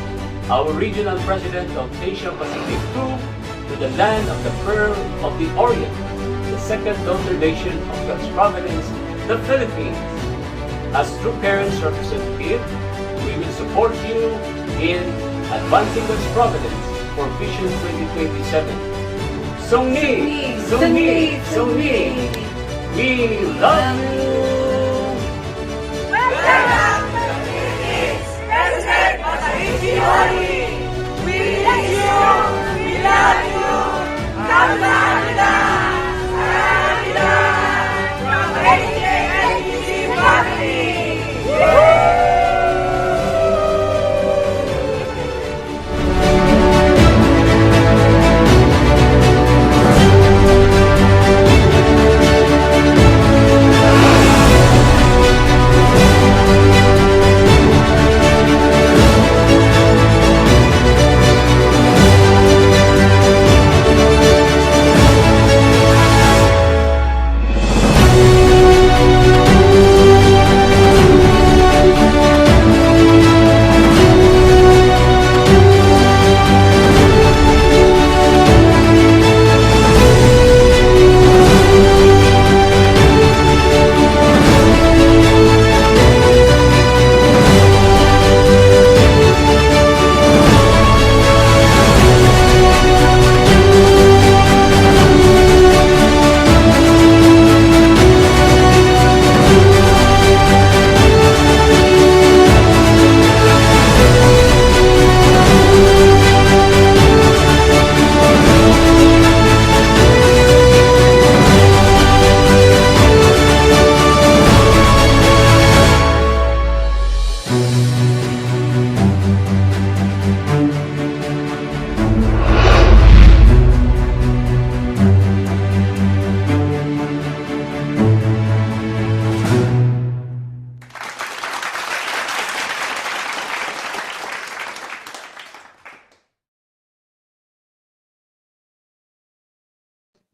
our Regional President of Asia Pacific II, to the land of the Pearl of the Orient, the second daughter nation of God's providence, the Philippines. As true parents representative, we will support you in advancing God's providence for Vision 2027. Songni! Songni! Songni! We love you! Welcome to the Philippines, President Masaichi Hori. We miss you. We love you. Kamsahamnida. Sarangamida from HPHC family.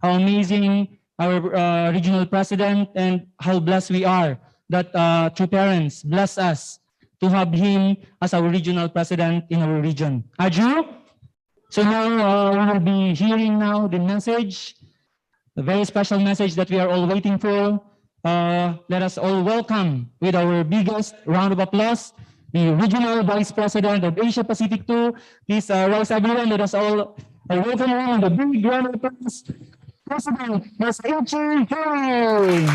How amazing our regional president, and how blessed we are that true parents bless us to have him as our regional president in our region. Aju? So now we will be hearing now the message, the very special message that we are all waiting for. Let us all welcome with our biggest round of applause the Regional Vice President of Asia Pacific 2. Please rise everyone. Let us all welcome him with a big round of applause. President Masaichi Hori.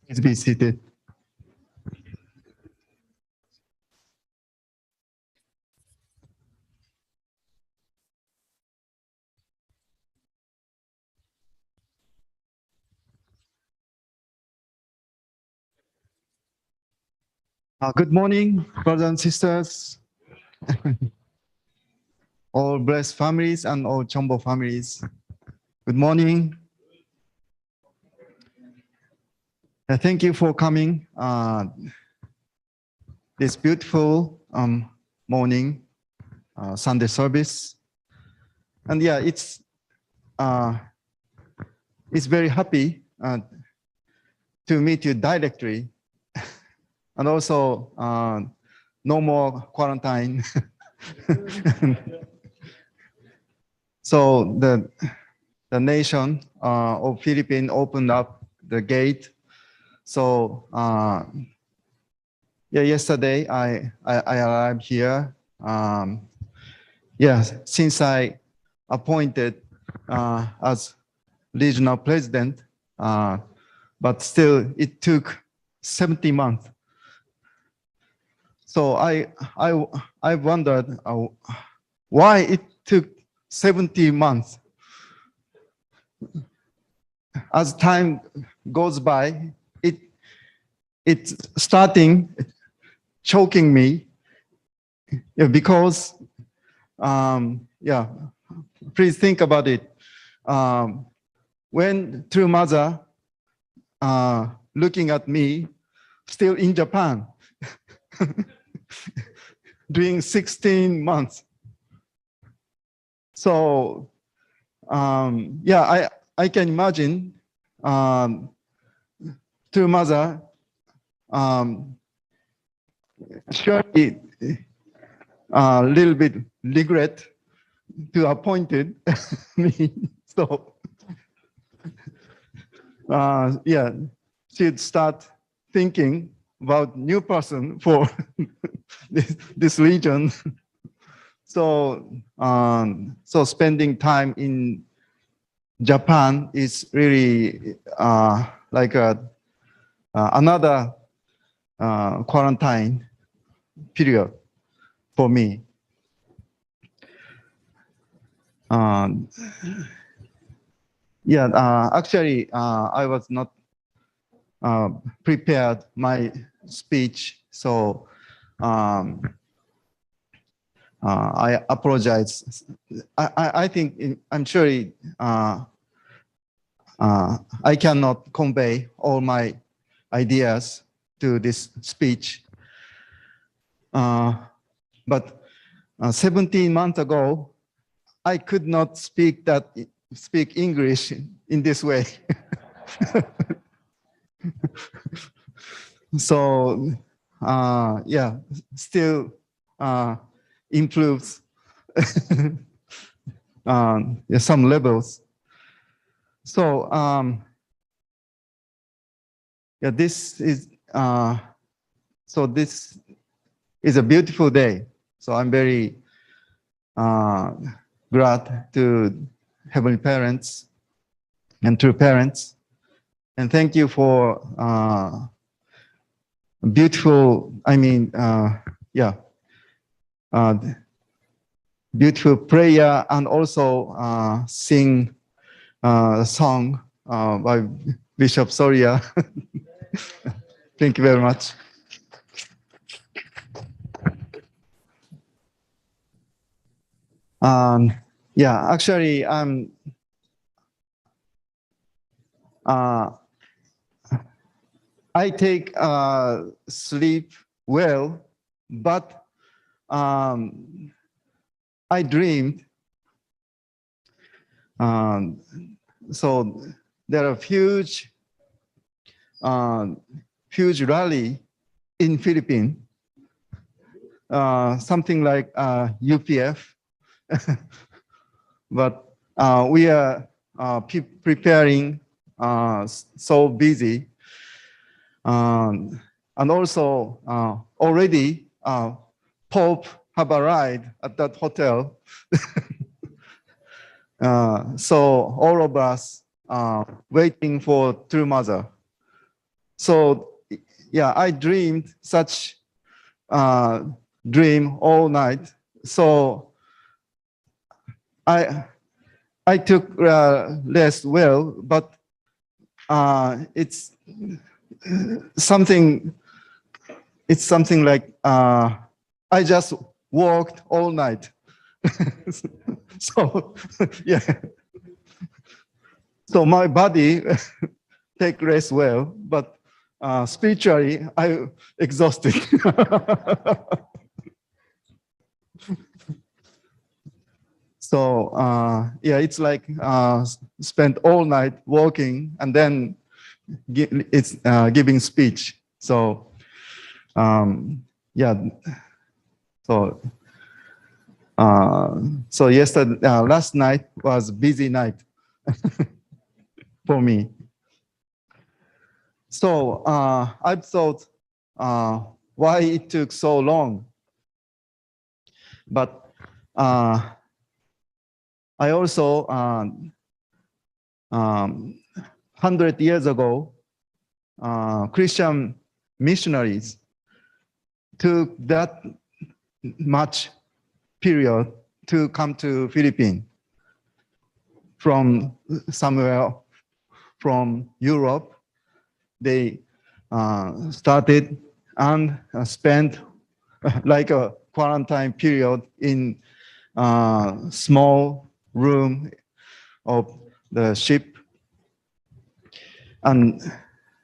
Please be seated. Good morning, brothers and sisters, all blessed families and all Chombo families. Good morning. Thank you for coming this beautiful morning Sunday service. And yeah, it's very happy to meet you directly and also no more quarantine. So the nation of Philippines opened up the gate. So yeah, yesterday I arrived here. Yeah, since I appointed as regional president, but still it took 70 months. So I wondered why it took 70 months. As time goes by, it's starting choking me, because yeah, please think about it. When true mother looking at me still in Japan during 16 months. So yeah, I can imagine true mother surely a little bit regret to appointed me. So yeah, she'd start thinking about new person for this region. So so spending time in Japan is really like another quarantine period for me. Yeah, actually, I was not prepared my speech, so I apologize. I think I'm sure I cannot convey all my ideas to this speech. But 17 months ago, I could not speak English in this way. So yeah, still improves some levels. So yeah, this is so this is a beautiful day. So I'm very glad to Heavenly Parents and true parents, and thank you for beautiful. I mean, yeah, beautiful prayer, and also sing a song by Bishop Soria. Thank you very much. Yeah, actually, I take sleep well, but I dreamed. So there are huge rally in Philippines, something like UPF, but we are preparing, so busy, and also already Pope have arrived at that hotel. So all of us waiting for True Mother. So yeah, I dreamed such dream all night. So I took rest well, but it's something like I just walked all night. So yeah, so my body take rest well, but spiritually I exhausted. So yeah, it's like spent all night walking and then it's giving speech. So Yeah. So so yesterday, last night was a busy night for me. So I've thought why it took so long, but I also 100 years ago, Christian missionaries took that much period to come to Philippines from somewhere from Europe. They started and spent like a quarantine period in small room of the ship, and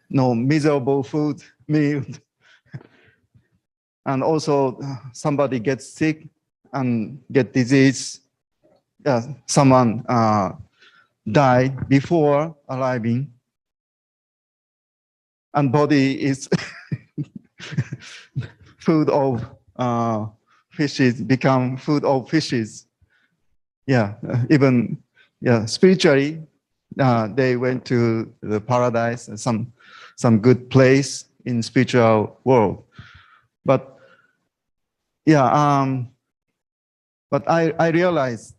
no miserable food meal, and also somebody gets sick and get disease. Someone died before arriving, and body is food of fishes, become food of fishes. Even spiritually, they went to the paradise, some good place in spiritual world. But but I realized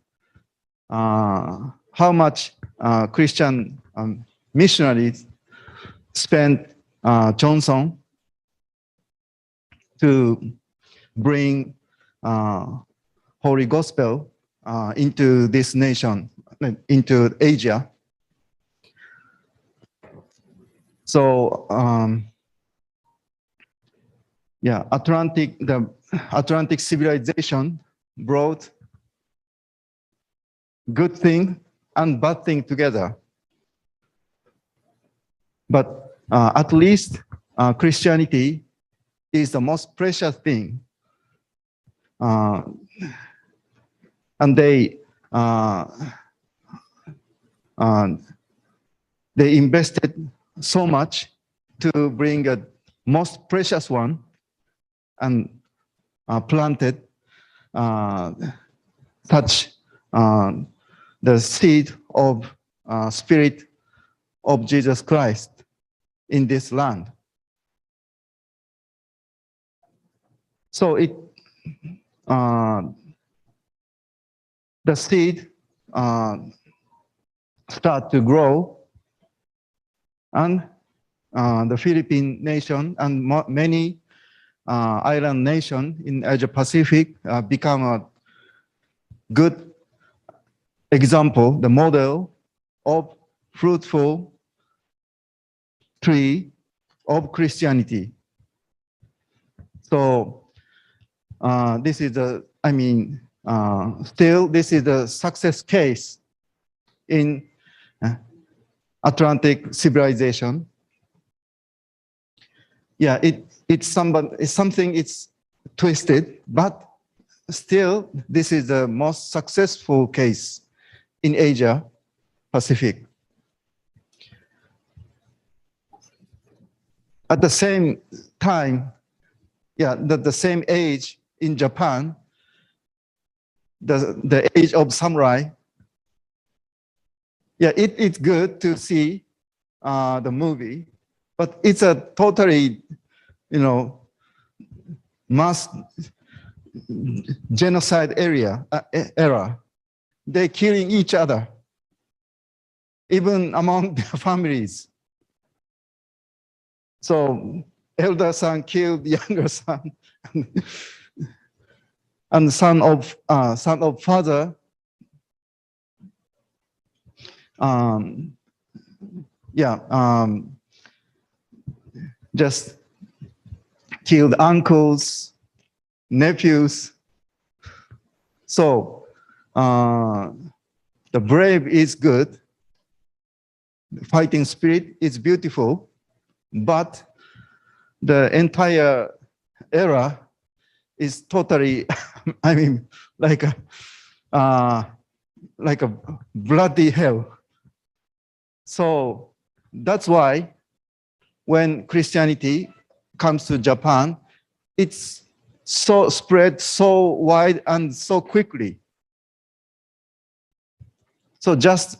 how much Christian missionaries spent Johnson to bring Holy Gospel into this nation, into Asia. So the Atlantic civilization brought good thing and bad thing together. But at least Christianity is the most precious thing. And they invested so much to bring a most precious one and planted such the seed of Spirit of Jesus Christ in this land. So the seed start to grow, and the Philippine nation and many island nation in Asia Pacific become a good example, the model of fruitful tree of Christianity. So this is still this is the success case in Atlantic civilization. It's something it's twisted, but still this is the most successful case in Asia Pacific. At the same time, the same age in Japan, the age of samurai. It's good to see the movie, but it's a totally, mass genocide era. They're killing each other, even among their families. So elder son killed younger son, and son of father just killed uncles, nephews. So the brave is good, the fighting spirit is beautiful, but the entire era is totally, like a bloody hell. So that's why when Christianity comes to Japan, it's so spread so wide and so quickly. So just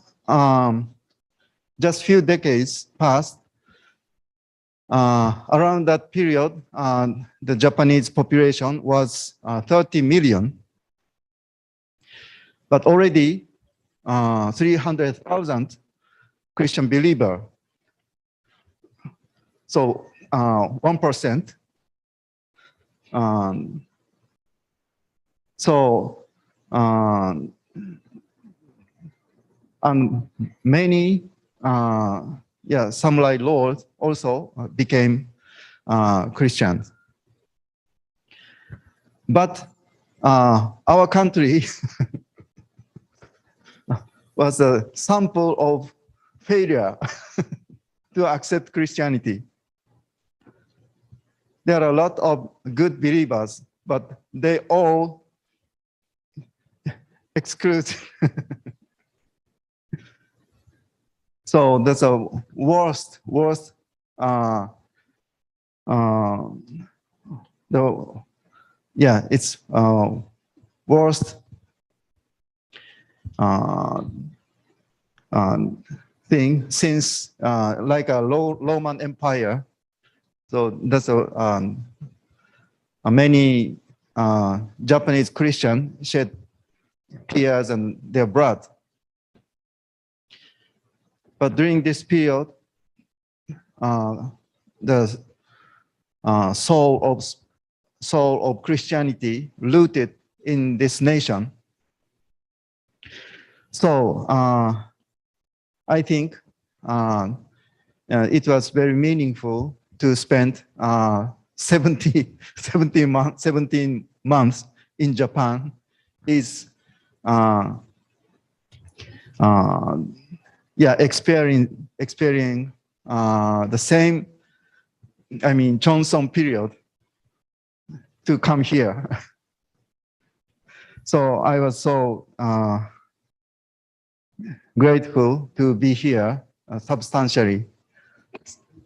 few decades passed. Around that period, the Japanese population was 30 million, but already 300,000 Christian believer. So 1%. And many samurai lords also became Christians. But our country was a sample of failure to accept Christianity. There are a lot of good believers, but they all exclude. So that's a worst. It's worst thing since like a Roman Empire. So that's many Japanese Christians shed tears and their blood. But during this period, the soul of Christianity rooted in this nation. So I think it was very meaningful to spend 17 months in Japan. Is experiencing the same, Johnson period to come here. So I was so grateful to be here substantially.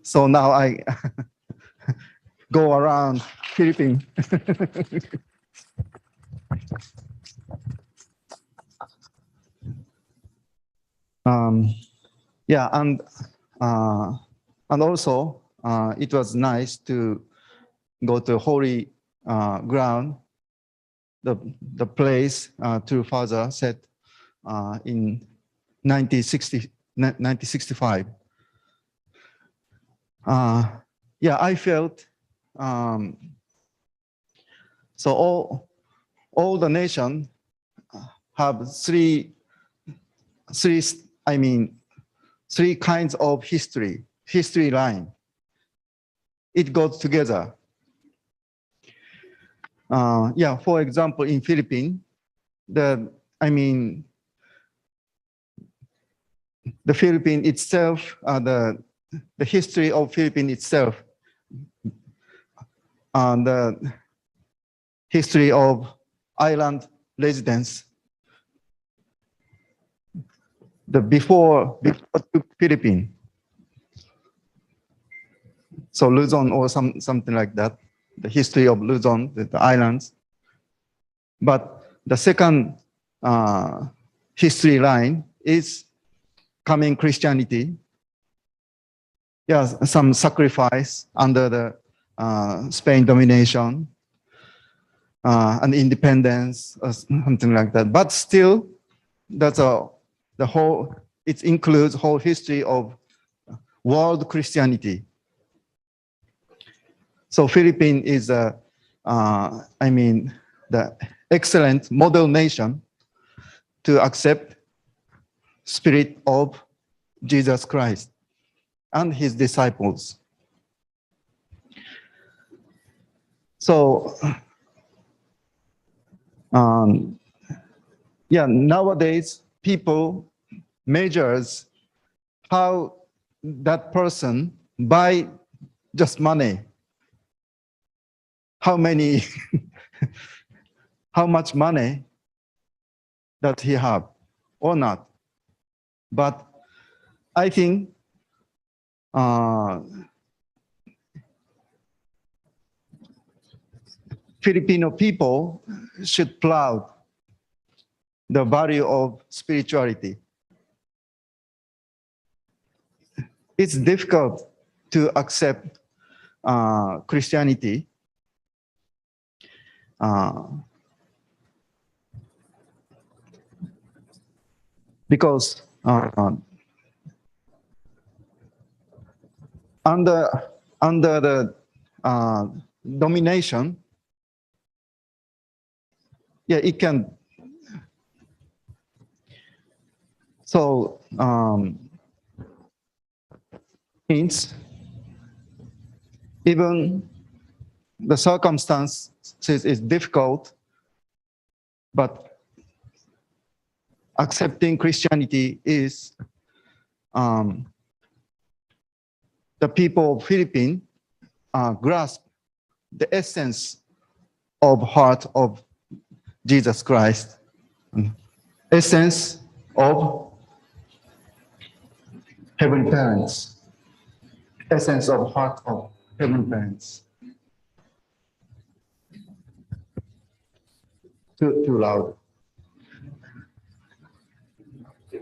So now I go around Philippines. And also it was nice to go to holy ground, the place True Father said in 1965. I felt so all the nation have three kinds of history line. It goes together. For example, in Philippines, the Philippines itself, the history of Philippines itself, the history of island residents, the before Philippines. So Luzon or something like that, the history of Luzon, the islands. But the second history line is coming Christianity. Some sacrifice under the Spain domination and independence or something like that. But still, that's the whole. It includes whole history of world Christianity. So Philippines is the excellent model nation to accept spirit of Jesus Christ and his disciples. So nowadays people measures how that person by just money, how much money that he have or not. But I think Filipino people should proud the value of spirituality. It's difficult to accept Christianity because under the domination, yeah, it can. So hence, even the circumstances is difficult, but accepting Christianity is the people of Philippines grasp the essence of heart of Jesus Christ, essence of heavenly parents, essence of heart of heavenly parents. Too loud.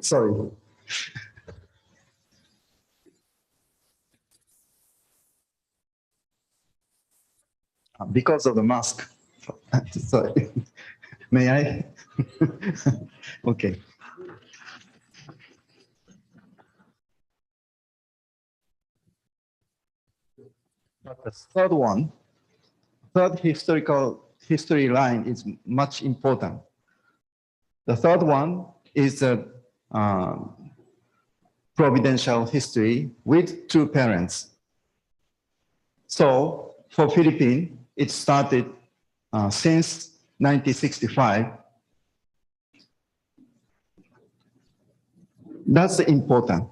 Sorry. Because of the mask. Sorry. May I? Okay. But the third history line is much important. The third one is a providential history with two parents. So for Philippines, it started since 1965. That's important.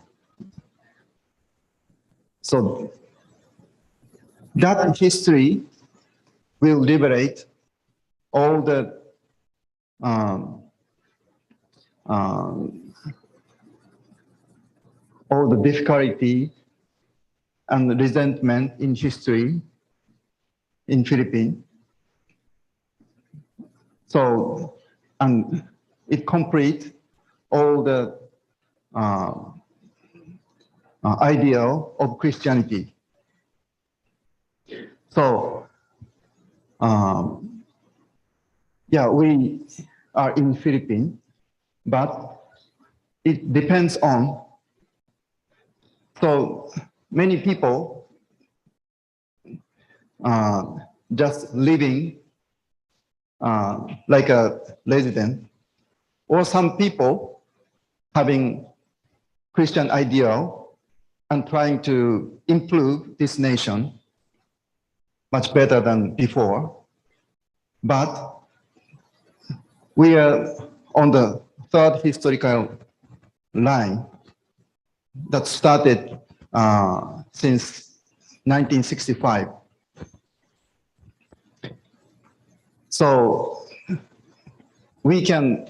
So that history will liberate all the difficulty and resentment in history in Philippines. So, and it complete all the ideal of Christianity. So, yeah, we are in Philippines, but it depends on. So many people just living like a resident, or some people having Christian ideal and trying to improve this nation much better than before. But we are on the third historical line that started since 1965. So we can,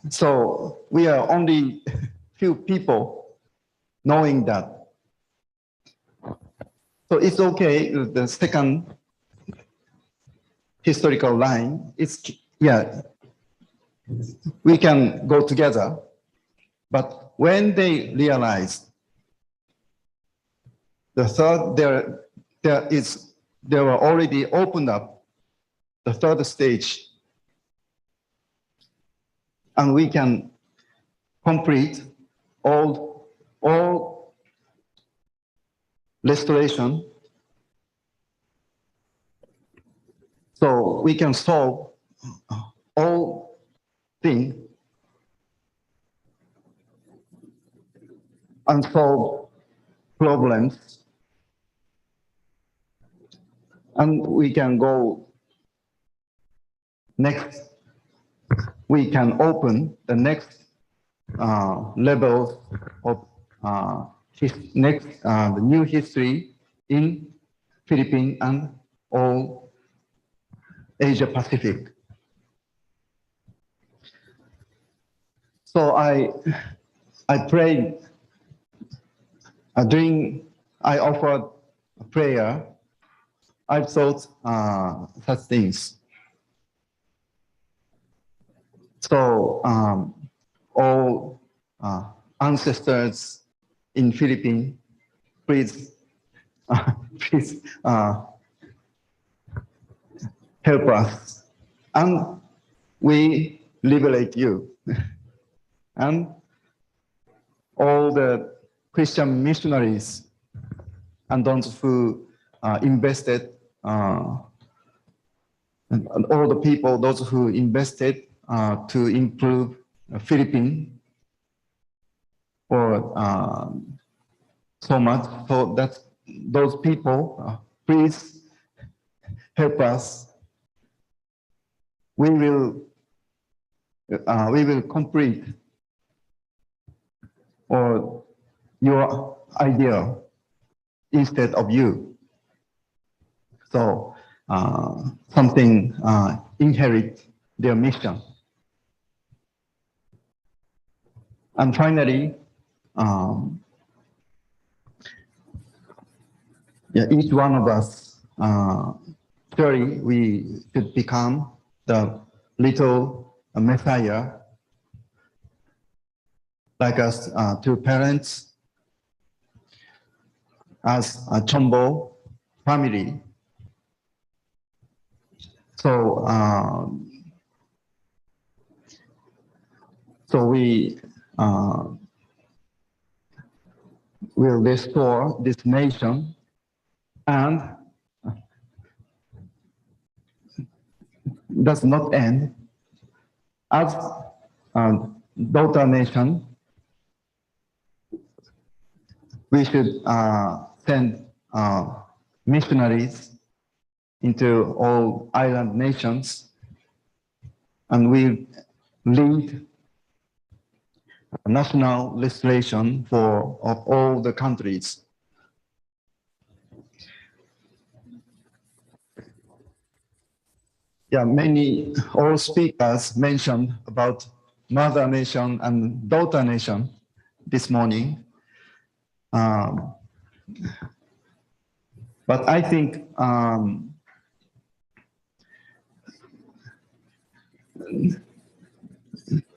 so we are only few people knowing that. So it's okay, the second historical line, it's, yeah, we can go together. But when they realize the third, they were already opened up the third stage, and we can complete all restoration. So we can solve all things and solve problems, and we can go next. We can open the next level of the new history in Philippines and all Asia Pacific. So I prayed I offered a prayer I've thought such things. So all ancestors in Philippines, please, please help us, and we liberate you. And all the Christian missionaries and those who invested, and all the people, those who invested to improve Philippines for so much. So that those people, please help us. We will complete or your idea instead of you. So something inherit their mission. And finally, each one of us, surely we could become the little Messiah, like us, two parents, as a Chombo family. So, so we will restore this nation, and does not end. As a daughter nation, we should send missionaries into all island nations, and we lead national legislation of all the countries. Yeah, all speakers mentioned about mother nation and daughter nation this morning. But I think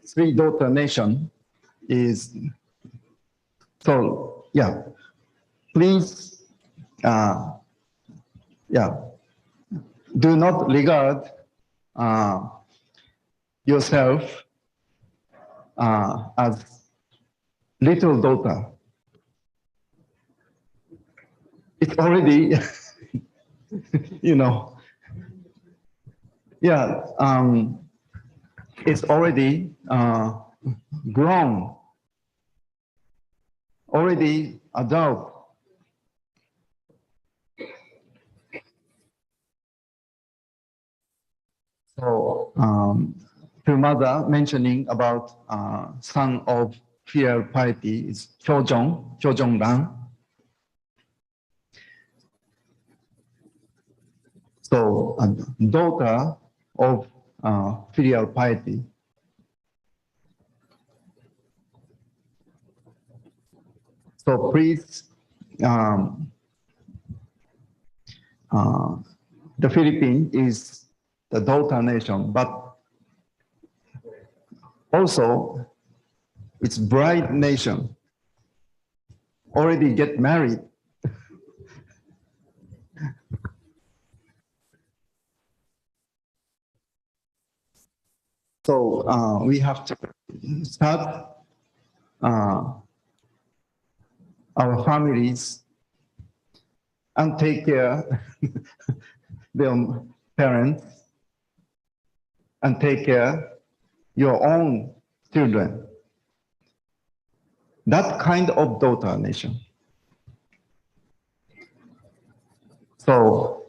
three daughter nation is, so yeah, please, do not regard yourself as little daughter. It's already, you know, it's already grown, already adult. So, her mother mentioning about son of filial piety is Hyojong Ran. So, a daughter of filial piety. So please, the Philippines is the daughter nation, but also it's bride nation. Already get married. So we have to start our families and take care their parents and take care your own children. That kind of daughter nation. So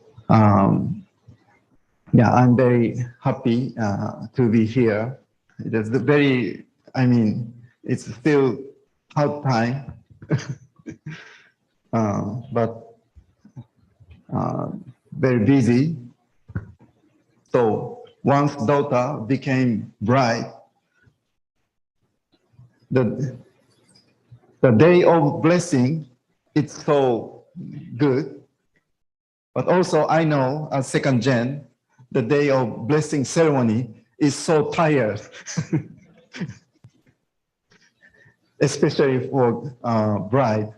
yeah, I'm very happy to be here. It is very, I mean, it's still hard time, but very busy. So once daughter became bride, the day of blessing, it's so good. But also I know as second gen, the day of blessing ceremony is so tired, especially for bride.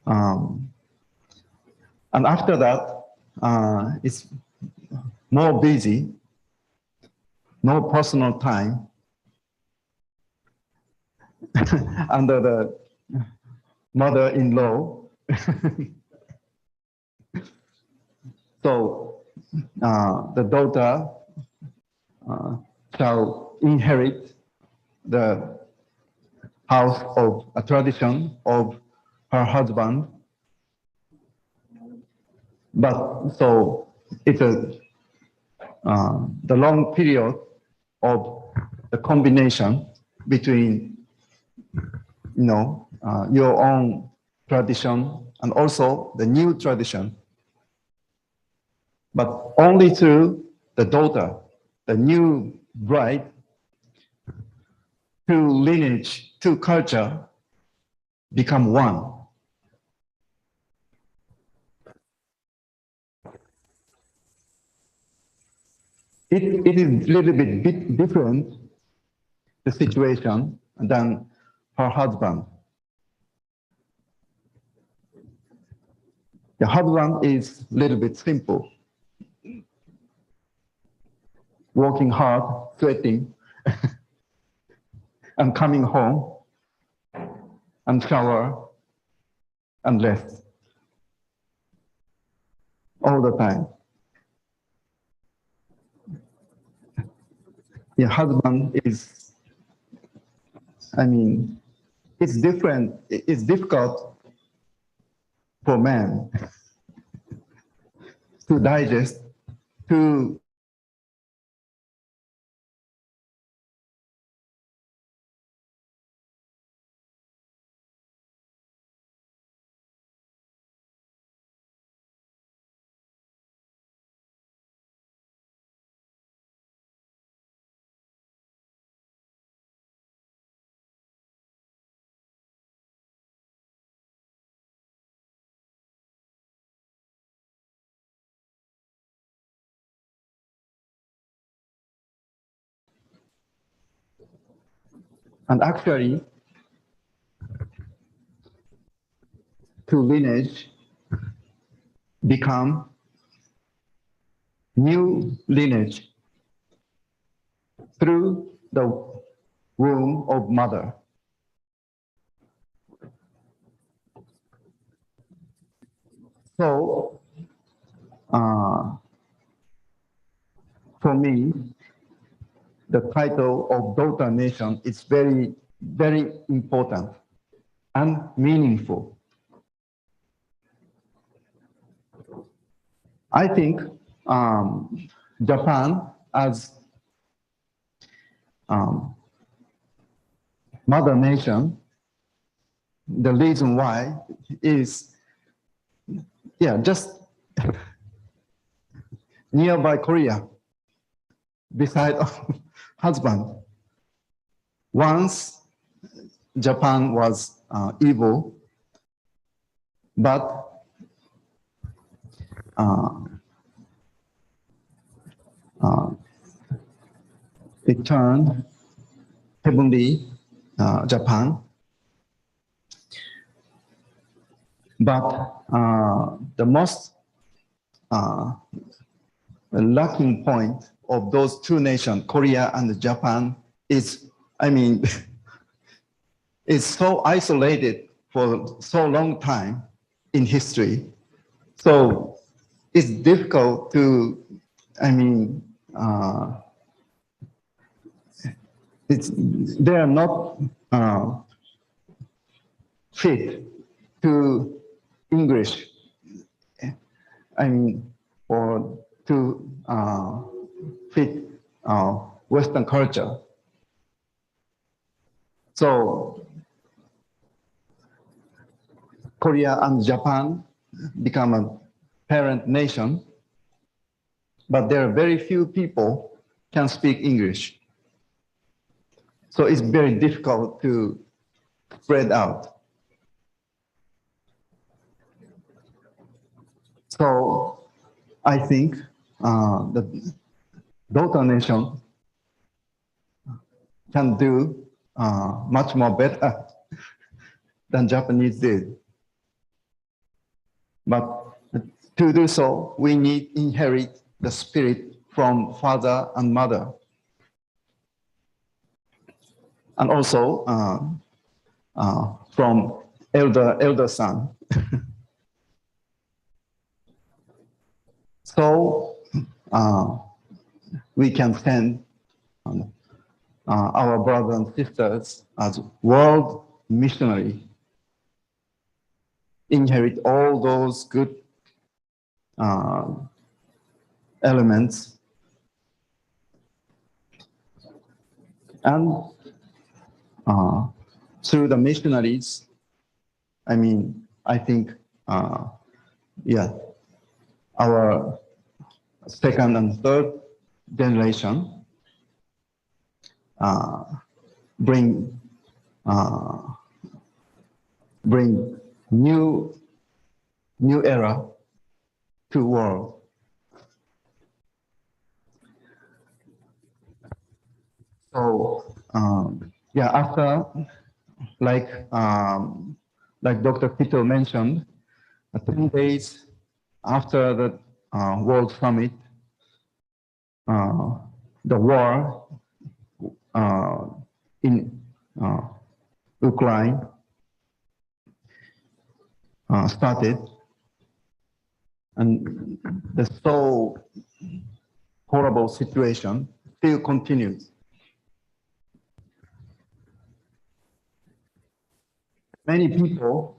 And after that, it's more busy, no personal time under the mother-in-law. So the daughter shall inherit the house of a tradition of her husband. But so it's the long period of the combination between, your own tradition and also the new tradition. But only through the daughter, the new bride, two lineage, two culture become one. It is a little bit different, the situation, than her husband. The husband is a little bit simple, working hard, sweating, and coming home and shower and rest all the time. The husband is, it's different. It's difficult for men to digest, to and actually, two lineage become new lineage through the womb of mother. So, for me, the title of daughter nation is very, very important and meaningful. I think Japan as mother nation, the reason why is, just nearby Korea, beside husband. Once Japan was evil, but it turned heavenly Japan. But the most lacking point of those two nations, Korea and Japan, is, is so isolated for so long time in history. So it's difficult to, they are not fit to English, or to fit Western culture. So Korea and Japan become a parent nation, but there are very few people can speak English. So it's very difficult to spread out. So I think the daughter nation can do much more better than Japanese did. But to do so, we need to inherit the spirit from father and mother. And also from elder son. So we can send our brothers and sisters as world missionary, inherit all those good elements, and through the missionaries, I think, yeah, our second and third generation bring new era to world. So yeah, after like Dr. Kito mentioned, 10 days after the World Summit, the war in Ukraine started, and the so horrible situation still continues. Many people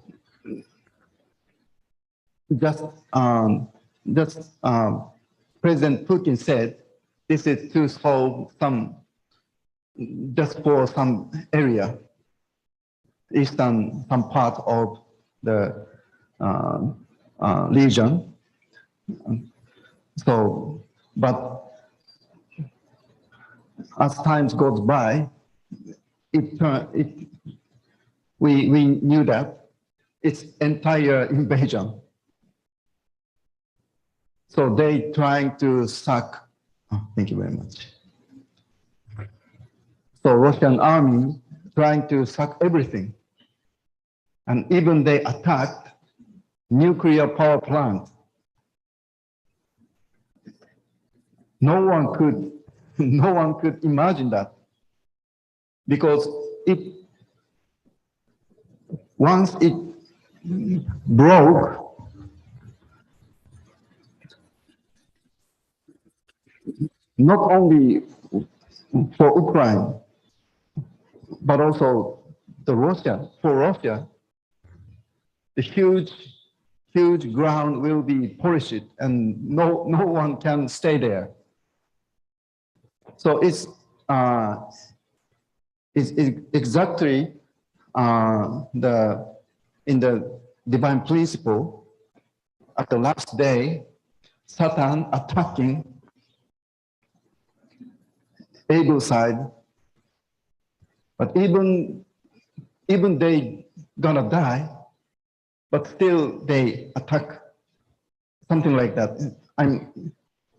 just President Putin said this is to solve just for some area, some part of the region. So, but as time goes by, we knew that it's entire invasion. So they trying to suck. Oh, thank you very much. So Russian army trying to suck everything, and even they attacked nuclear power plant. No one could imagine that, because once it broke, not only for Ukraine, but also for Russia, the huge ground will be polished, and no one can stay there. So it's exactly in the divine principle. At the last day, Satan attacking evil side, but even they gonna die, but still they attack, something like that.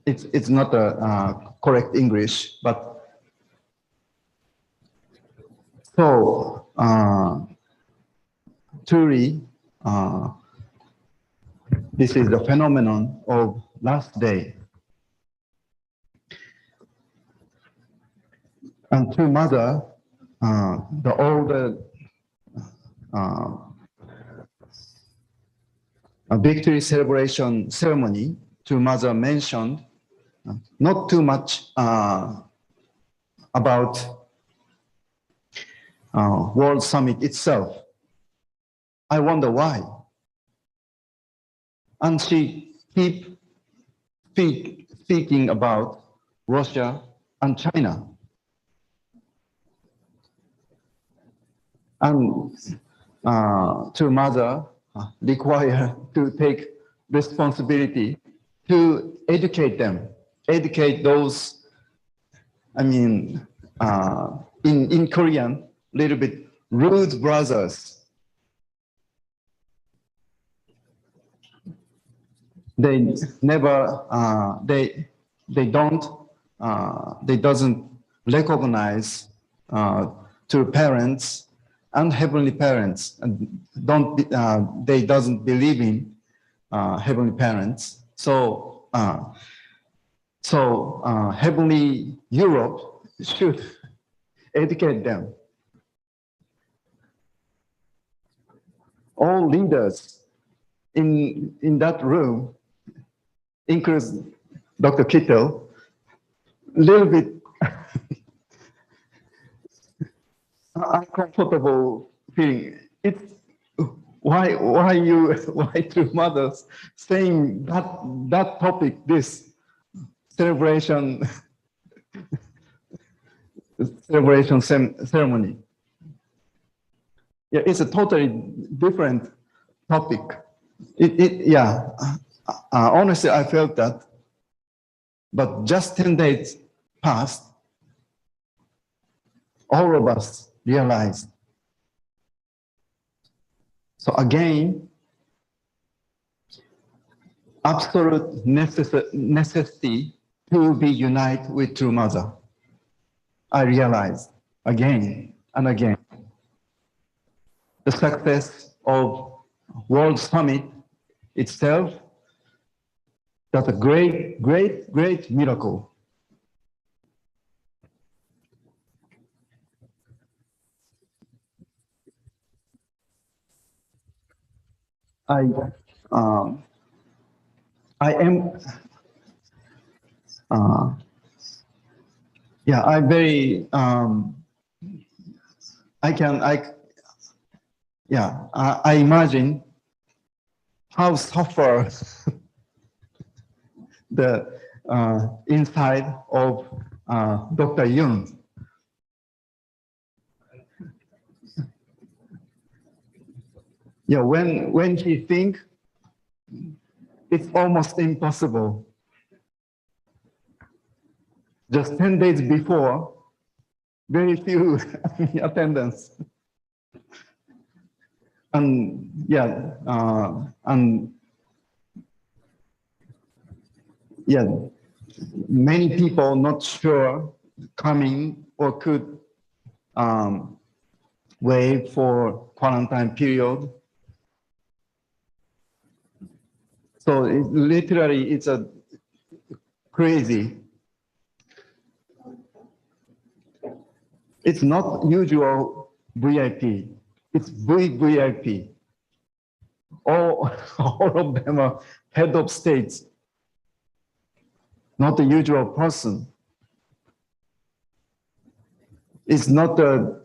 It's not a correct English, but so truly this is the phenomenon of last day. And to mother, the older victory celebration ceremony, to mother mentioned not too much about World Summit itself. I wonder why. And she keep speaking about Russia and China. And to mother require to take responsibility to educate them, educate those, in Korean, little bit rude brothers. they never, they doesn't recognize true parents and heavenly parents, and they doesn't believe in heavenly parents. So heavenly Europe should educate them. All leaders in that room, includes Dr. Kittel, little bit uncomfortable feeling. It's why true mothers saying that topic, this celebration ceremony. Yeah, it's a totally different topic. Honestly, I felt that, but just 10 days passed, all of us realized. So again, absolute necessity to be united with True Mother. I realized again and again. The success of World Summit itself, that's a great, great, great miracle. I'm very, I imagine how suffer the inside of Dr. Yoon. Yeah, when he think it's almost impossible. Just 10 days before, very few attendance. And many people not sure coming or could wait for quarantine period. So literally, it's a crazy. It's not usual VIP. It's VIP. All of them are head of states, not the usual person. It's not an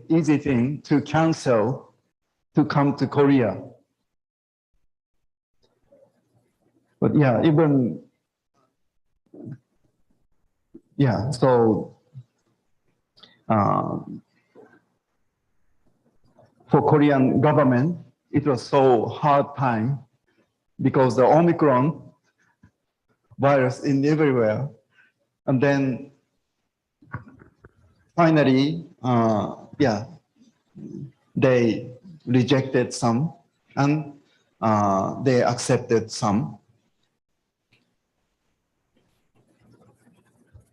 easy thing to cancel to come to Korea. But so for Korean government, it was so hard time because the Omicron virus in everywhere. And then finally, they rejected some and they accepted some.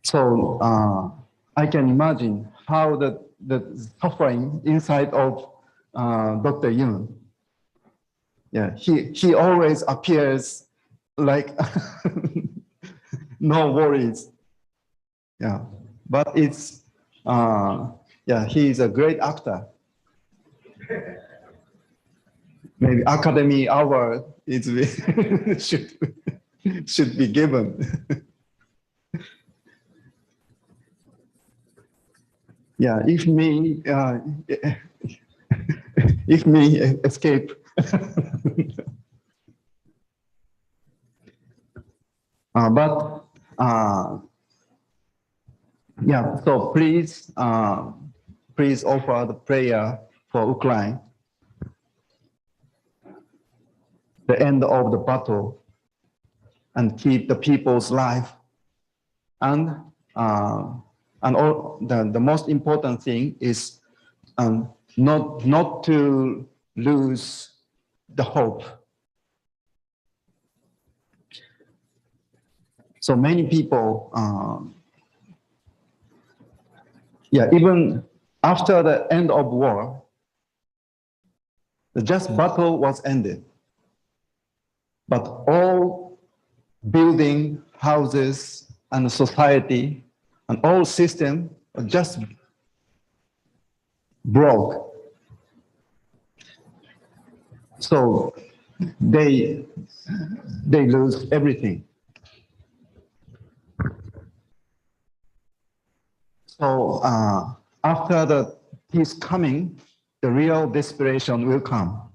So I can imagine how the suffering inside of Dr. Yoon. Yeah, he always appears like no worries. Yeah, but it's he is a great actor. Maybe Academy Award should be given. Yeah, if me escape. So please offer the prayer for Ukraine, the end of the battle, and keep the people's life, and all the most important thing is not to lose the hope. So many people, even after the end of war, the just battle was ended. But all building, houses, and society, and all system just broke. So they lose everything. So after the peace coming, the real desperation will come.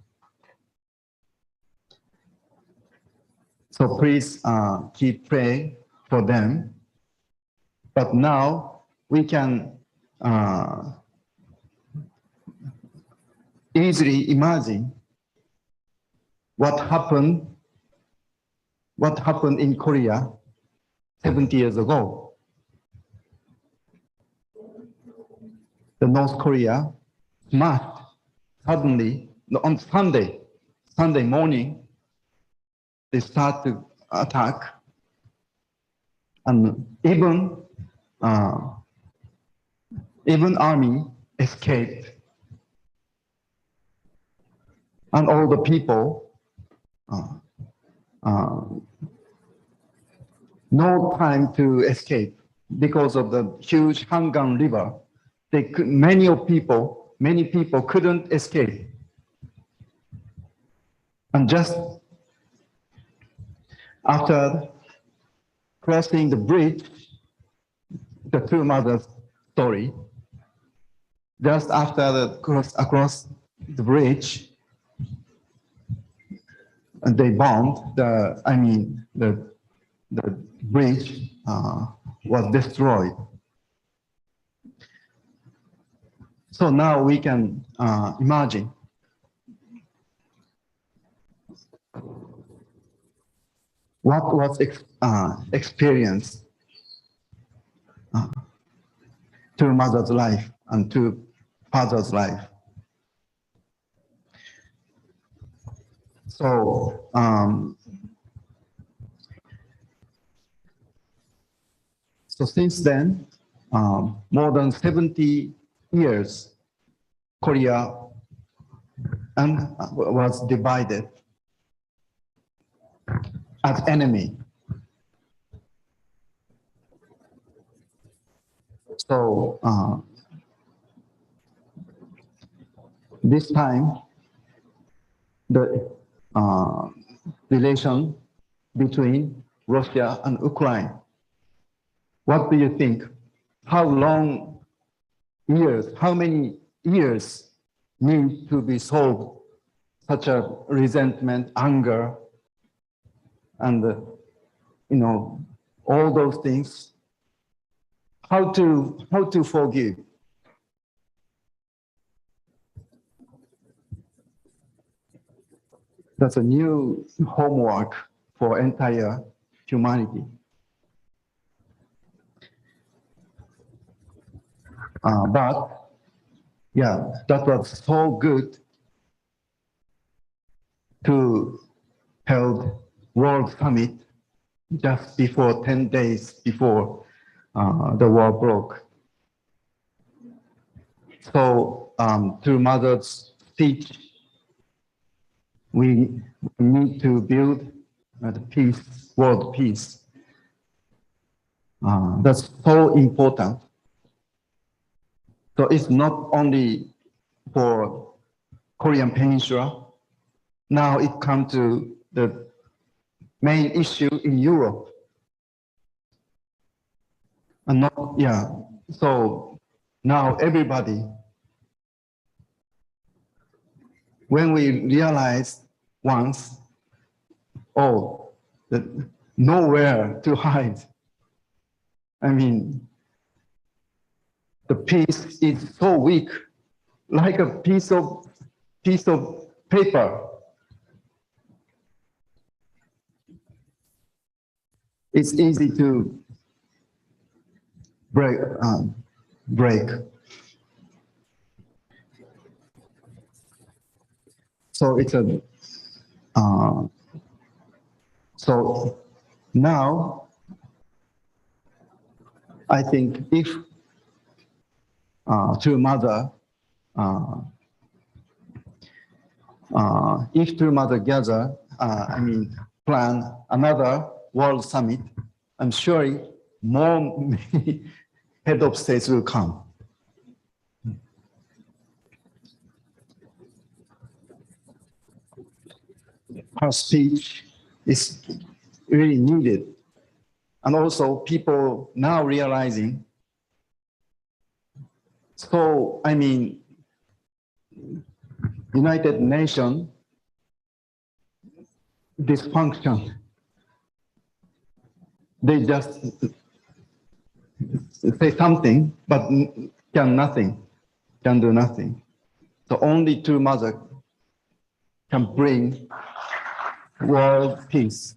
So please keep praying for them. But now we can easily imagine what happened in Korea 70 years ago. The North Korea smashed suddenly on Sunday morning, they start to attack, and even army escaped, and all the people no time to escape because of the huge Hangang River. Many people couldn't escape, and just after crossing the bridge, the two mothers story, just after the across the bridge, and they bombed the bridge was destroyed. So now we can imagine what was experienced to mother's life and to father's life. So since then, more than 70 years, Korea was divided as enemy. So this time, the relation between Russia and Ukraine. What do you think? How many years need to be solved such a resentment, anger, and all those things? How to forgive? That's a new homework for entire humanity. But that was so good to held World Summit just before 10 days before the war broke. So through Mother's speech, we need to build the peace, world peace. That's so important. So it's not only for Korean Peninsula. Now it comes to the main issue in Europe. And so now everybody, when we realize once, that nowhere to hide. The peace is so weak, like a piece of paper. It's easy to break. So it's so now I think if two mother gather, plan another world summit, I'm sure more head of states will come. Her speech is really needed. And also people now realizing, so, United Nations dysfunction. They just say something, but can do nothing. So only two mothers can bring world peace.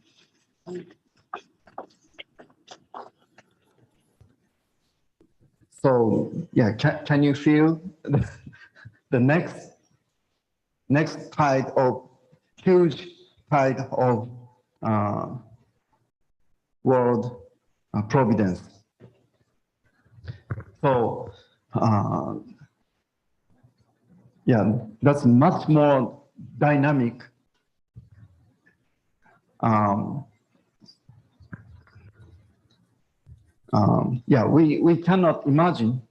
So yeah, can you feel the next tide of huge tide of world providence? So yeah, that's much more dynamic. Yeah, we cannot imagine.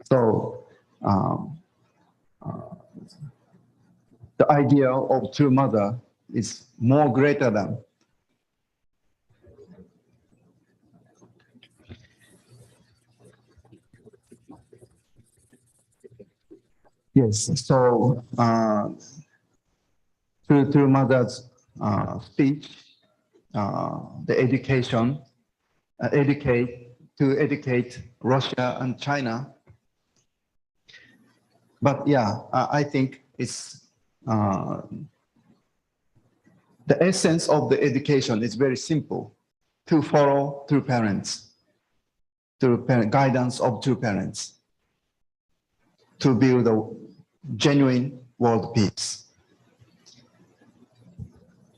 So the idea of two mother is more greater than. Yes, so through mother's speech, the education, educate Russia and China. But yeah, I think it's the essence of the education is very simple: to follow two parents, guidance of two parents, to build a genuine world peace.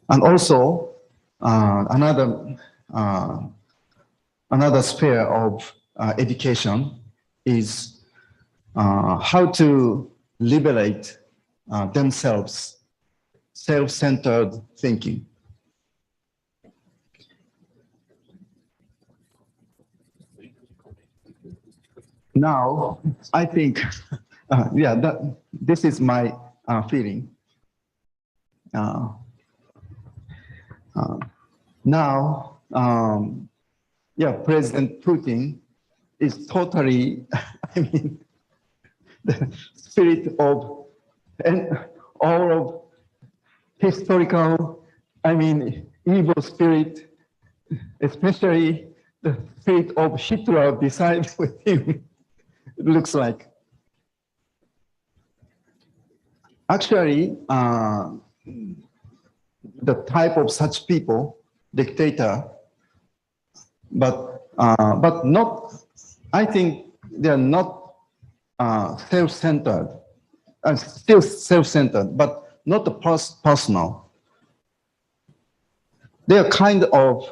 And also another sphere of education is how to liberate themselves, self-centered thinking. Now, I think, this is my feeling. Now, President Putin is totally, the spirit of, and all of historical, evil spirit, especially the spirit of Hitler beside with him, it looks like. Actually, the type of such people, dictator, but not, I think they are not self-centered, still self-centered, but not the personal. They are kind of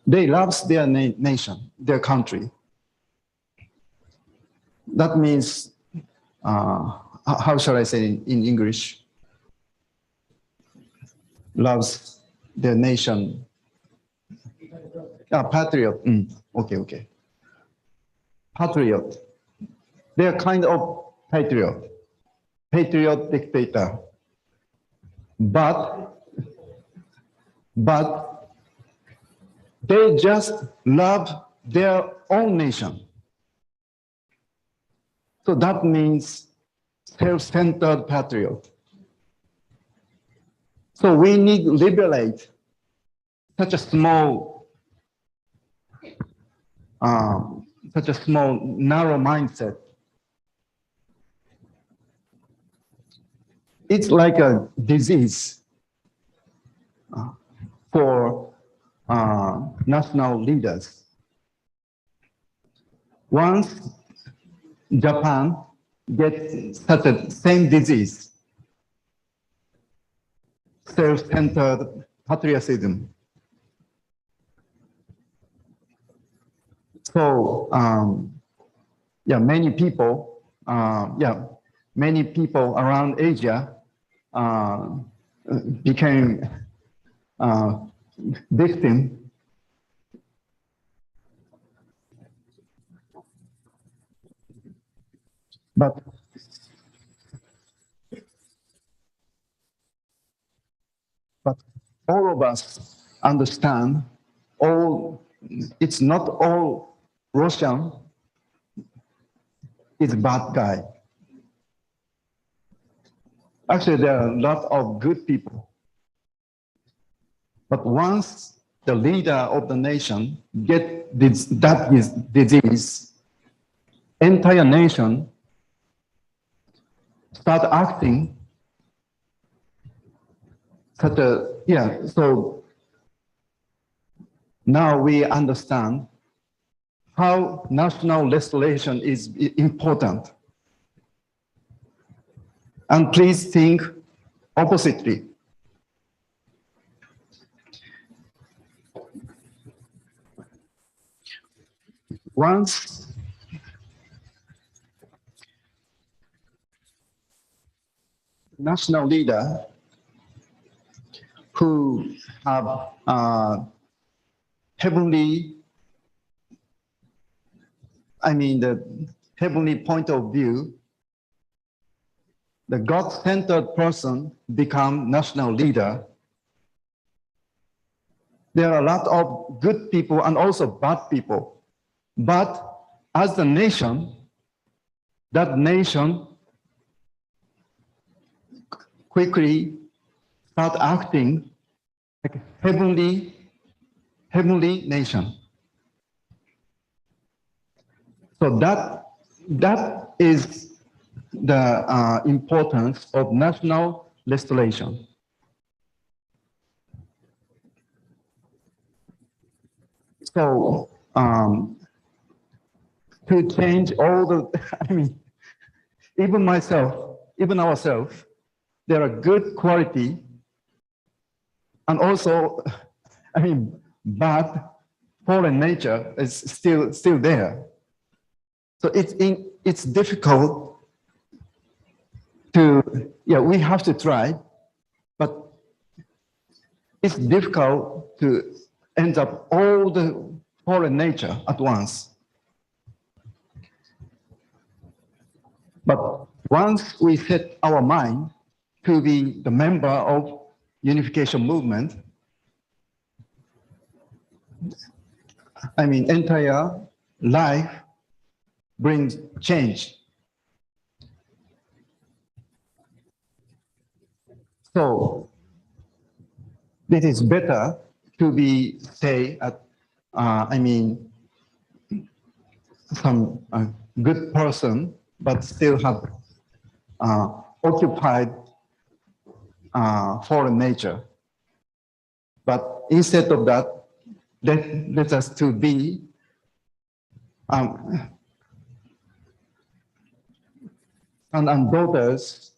they love their nation, their country. That means, how shall I say in English? Loves their nation. Patriot. Okay. Patriot. They are kind of patriot dictator. But they just love their own nation. So that means self-centered patriot. So we need to liberate such a small, narrow mindset. It's like a disease for national leaders. Once Japan gets such a same disease, self-centered patriotism. So, yeah, many people around Asia became victim. But all of us understand it's not all Russian is bad guy. Actually, there are a lot of good people. But once the leader of the nation get that disease, entire nation start acting such a, so now we understand how national restoration is important. And please think oppositely. Once national leader who have the heavenly point of view, the God-centered person become national leader. There are a lot of good people and also bad people. But as the nation, that nation quickly start acting like a heavenly nation. So that is the importance of national restoration. So to change all the, even myself, even ourselves, there are good quality and also, bad fallen nature is still there. So it's difficult to, we have to try, but it's difficult to end up all the fallen nature at once. But once we set our mind to be the member of unification movement, entire life brings change. So it is better to be, say, at, some good person, but still have occupied foreign nature. But instead of that, let us to be sons and daughters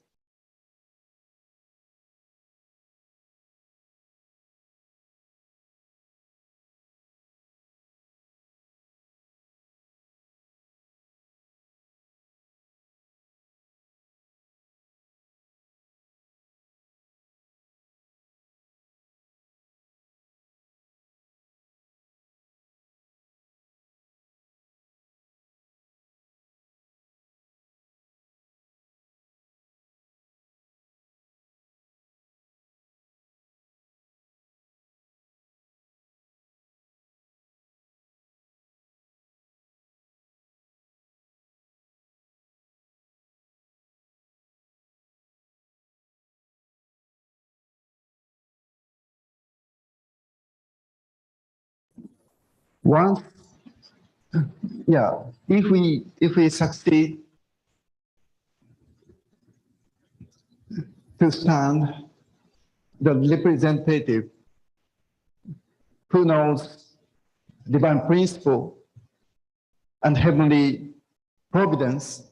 once, if we succeed to stand the representative who knows divine principle and heavenly providence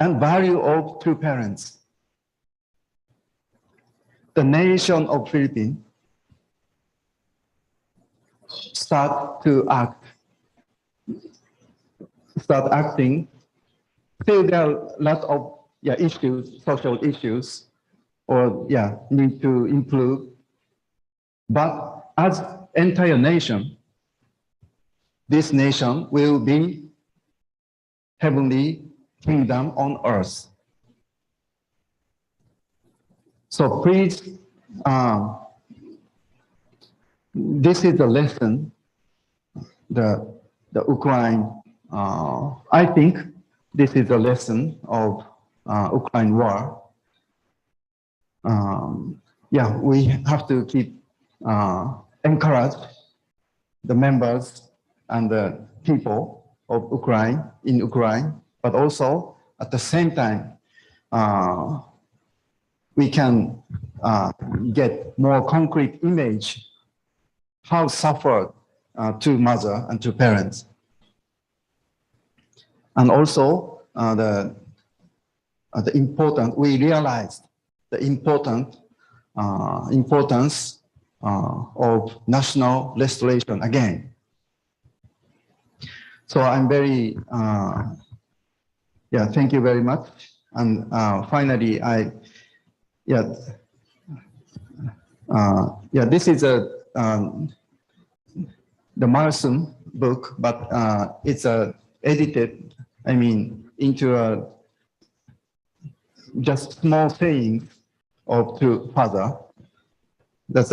and value of true parents, the nation of Philippines start acting. Still, there are a lot of issues, social issues, or need to improve. But as entire nation, this nation will be heavenly kingdom on earth. So please, this is the lesson, the Ukraine, I think this is the lesson of Ukraine war. We have to keep encourage the members and the people of Ukraine in Ukraine, but also at the same time, we can get more concrete image how suffered to mother and to parents. And also we realized the importance of national restoration again. So I'm very, thank you very much. And finally, this is the Marathon book, but it's edited, into just small sayings of two father. That's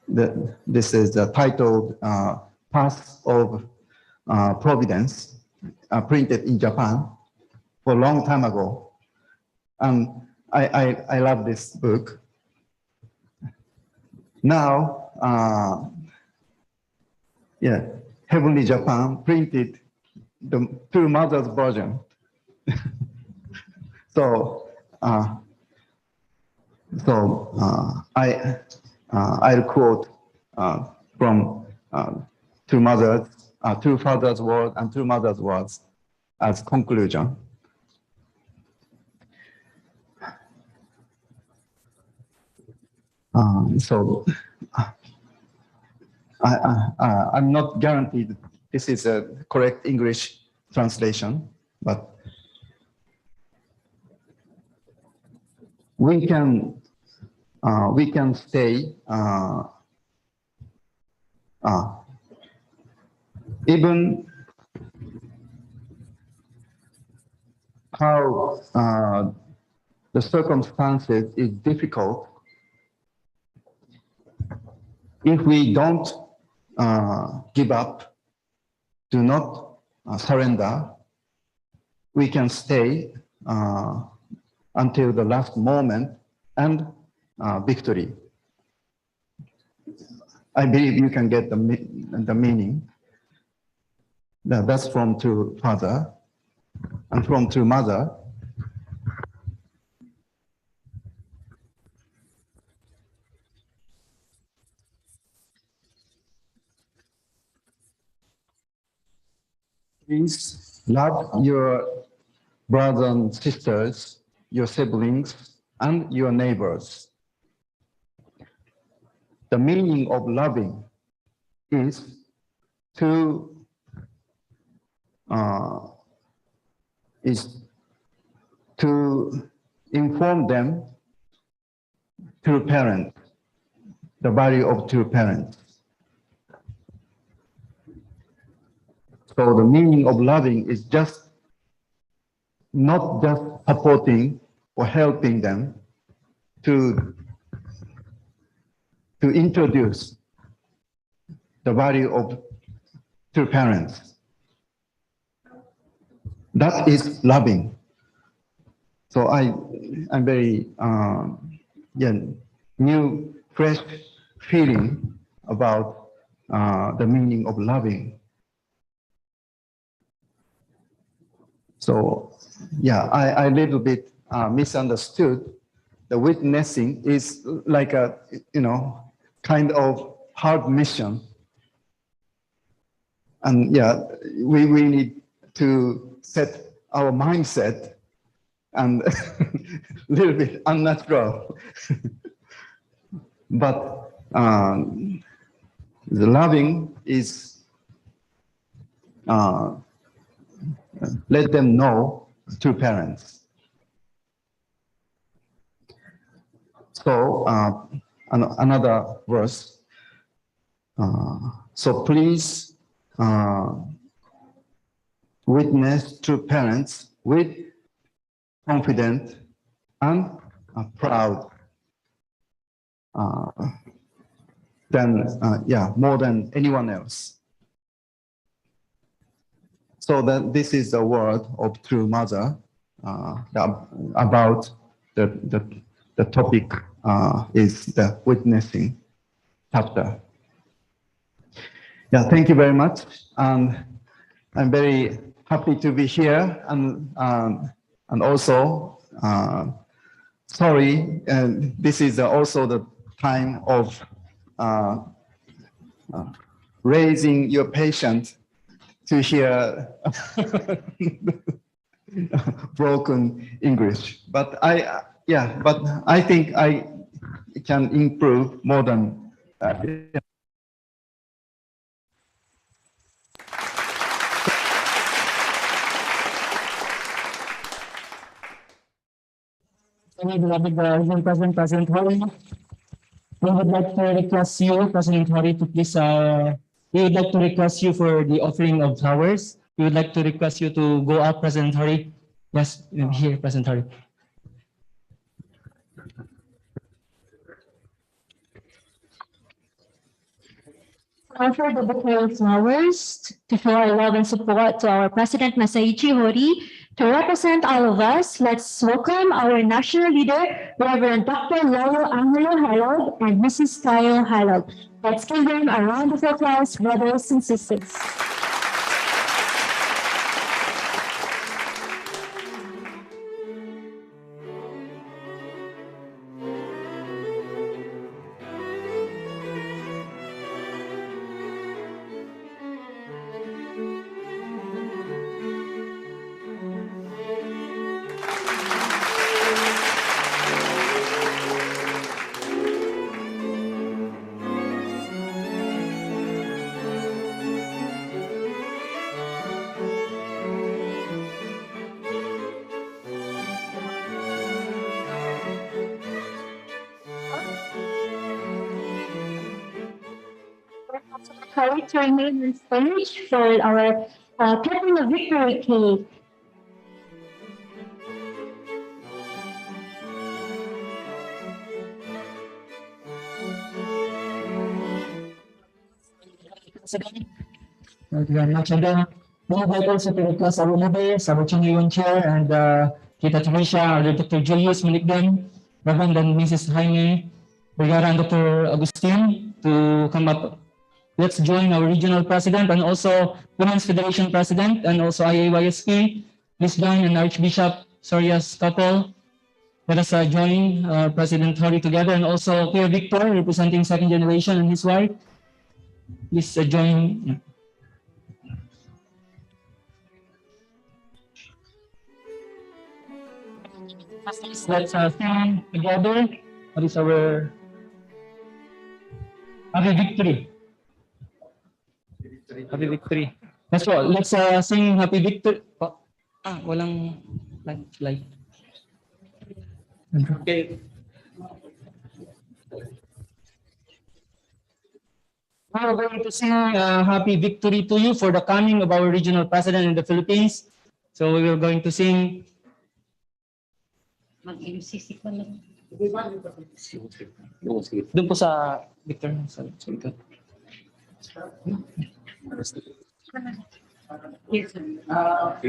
this is titled Path of Providence, printed in Japan for a long time ago. And I love this book. Now, Heavenly Japan printed the two mothers version. I'll quote from two fathers' words and two mothers' words as conclusion. I'm not guaranteed this is a correct English translation, but we can stay even how the circumstances is difficult. If we don't give up, do not surrender, we can stay until the last moment and victory. I believe you can get the meaning. That's from to father and from to mother. Please love your brothers and sisters, your siblings, and your neighbors. The meaning of loving is to inform them through parents, the value of two parents. So the meaning of loving is just not just supporting or helping them to introduce the value of two parents. That is loving. So I'm very new, fresh feeling about the meaning of loving. So I little bit misunderstood. The witnessing is like a kind of hard mission, and we need to set our mindset and a little bit unnatural. But the loving is let them know to parents. So another verse. So please witness to parents with confident and proud. More than anyone else. So that this is the word of true mother about the topic is the witnessing chapter. Yeah, thank you very much, and I'm very happy to be here, and also sorry, and this is also the time of raising your patient to hear broken English. But I think I can improve more than President Hori, we would like to request you, President Hori, to please, we would like to request you for the offering of flowers. We would like to request you to go up, President Hori. Yes, here, President Hori. Offer the bouquet of flowers to show our love and support to our President Masaichi Hori. To represent all of us, let's welcome our national leader, Reverend Dr. Lolo Angelo Harold and Mrs. Kyle Harold. Let's give them a round of applause, brothers and sisters. Hori to remain on stage for our cutting of victory cake. Thank you very much. And we invite also to request our Nabes, our Chungyun Chair, and Tita Teresa, our Dr. Julius Malikdan, Reverend and Mrs. Jaime Vergara, and Dr. Agustin to come up. Let's join our regional president and also Women's Federation president and also IAYSP. Please join and Archbishop Soria's couple. Let us join President Hori together, and also Pierre Victor representing second generation and his wife. Please join. Let's stand together. What is our happy victory? Happy victory. Let's go. Let's sing happy victory. Oh, walang light. Okay. We're going to sing happy victory to you for the coming of our regional president in the Philippines. So we are going to sing. Doon po sa Victor.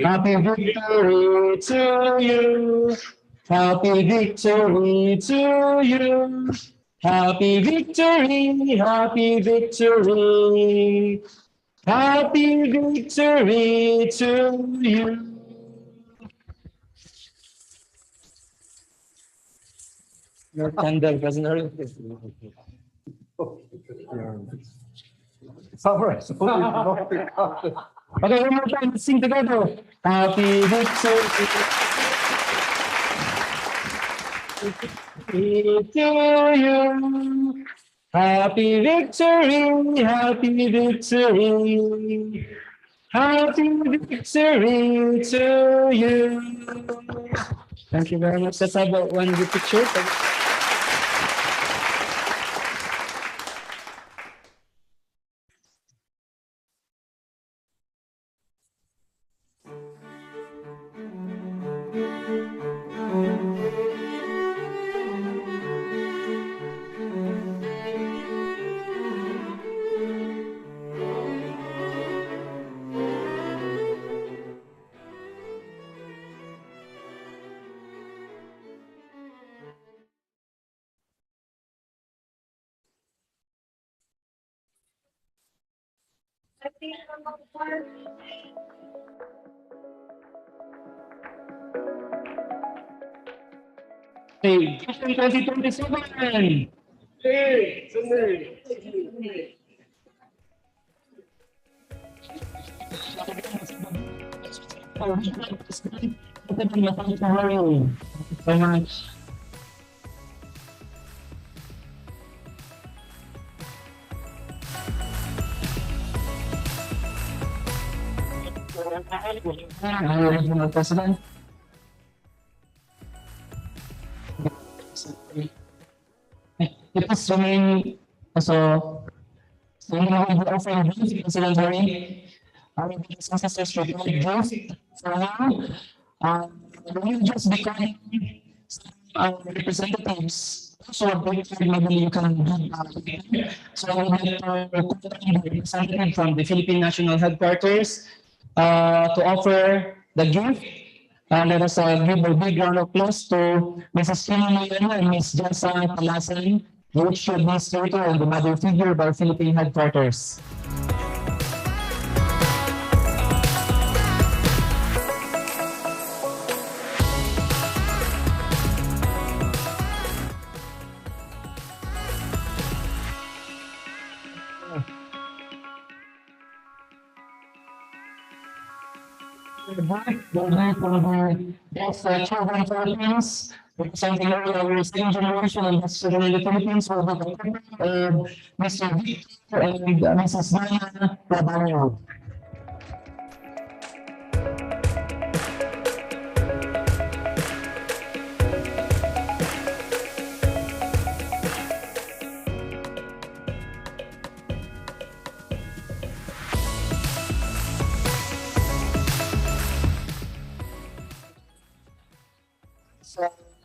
Happy victory to you. Happy victory to you. Happy victory, happy victory. Happy victory to you. Your tender, President Hori. Okay, one more time, let's sing together. Happy victory. to you. Happy victory, happy victory. Happy victory to you. Thank you very much. Let's have one good picture. Hey, Vision 2027. Hey, Thank you so much. Regional President. It is swimming, so swimming will be offering brief President Hori. I will be discussing strategic brief for you. We will just be calling some representatives. So maybe you can do so I would like to call the representative from the Philippine National Headquarters to offer the gift. Let us give a big round of applause to Mrs. Kim and Ms. Jessa Palasan, which administrator and the mother figure of our Philippine headquarters. Children Philippines, representing our second generation and best children in the Philippines, will be the Mr. Victor and Mrs. Maya Rabanyo.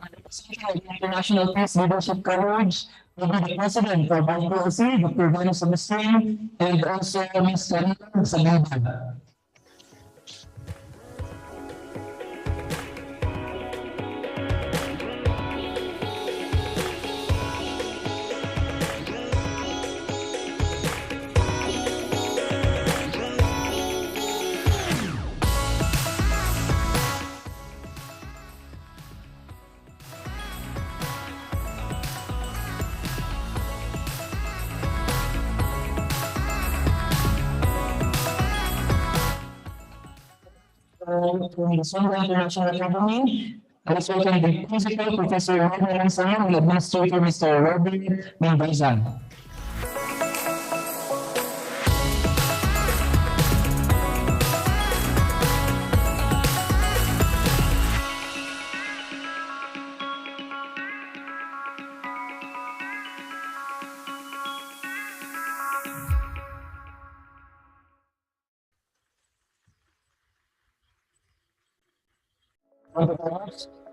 Representing the International Peace Leadership College will be the President of IPOC, Dr. Venus Agustin, and also Ms. Karina Sagada. From the Sumba International Academy, I was welcome the Principal Professor Robert Lansan and Administrator Mr. Robert Mendoza.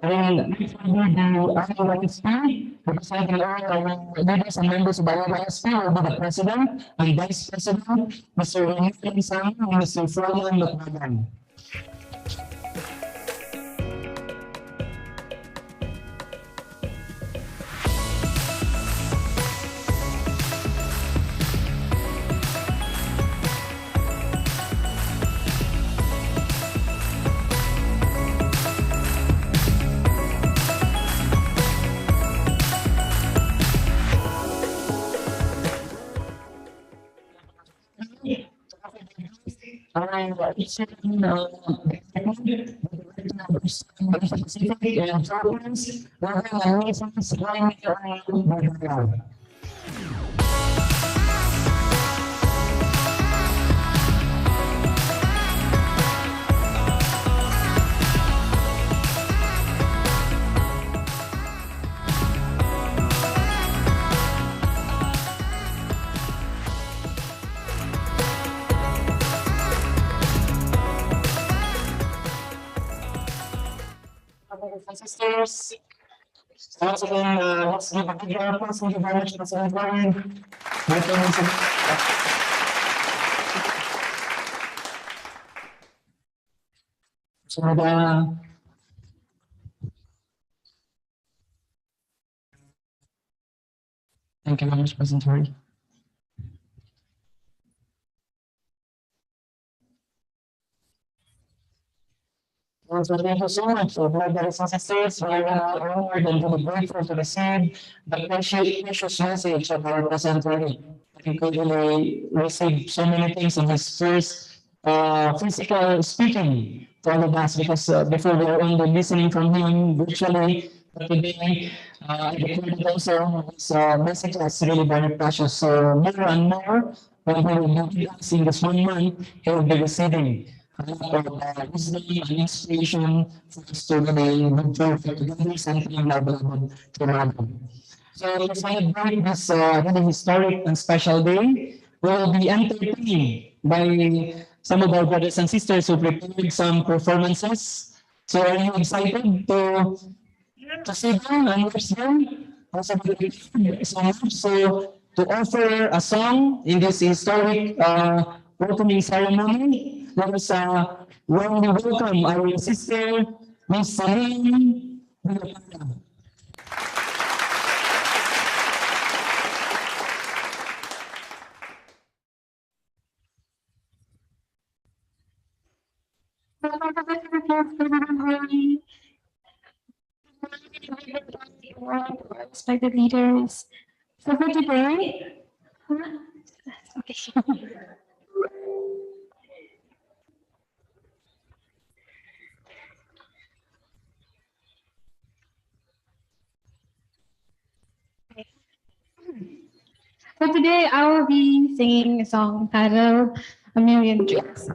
And next will be the IOSP, representing all our leaders and members of our IOSP will be the President and Vice President, Mr. Emilio Sam and Mr. Florian Lutmagan. Pacific and Philippines, Reverend and Mrs. Hori. Brothers and sisters, once again, let's give a big round of applause. Thank you very much, President Hori. So, thank you very much, President Hori. So thank you so much, brothers and sisters. We are now honored and really grateful to receive the precious message of our President Hori. He could really receive so many things in his first physical speaking to all of us, because before we were only listening from him virtually, but today I recorded also his message is really very precious. So more and more, when he will be with us in this 1 month, he will be receiving a lot of wisdom and inspiration for us to really move forward together, something that will to happen. So let's celebrate this really historic and special day. We will be entertained by some of our brothers and sisters who prepared some performances. So are you excited to see them and watch them? Also, so much. So to offer a song in this historic welcoming ceremony, let us warmly welcome our sister, Miss Celine. Respected leaders. So for today, okay. So today I will be singing a song titled A Million Dreams.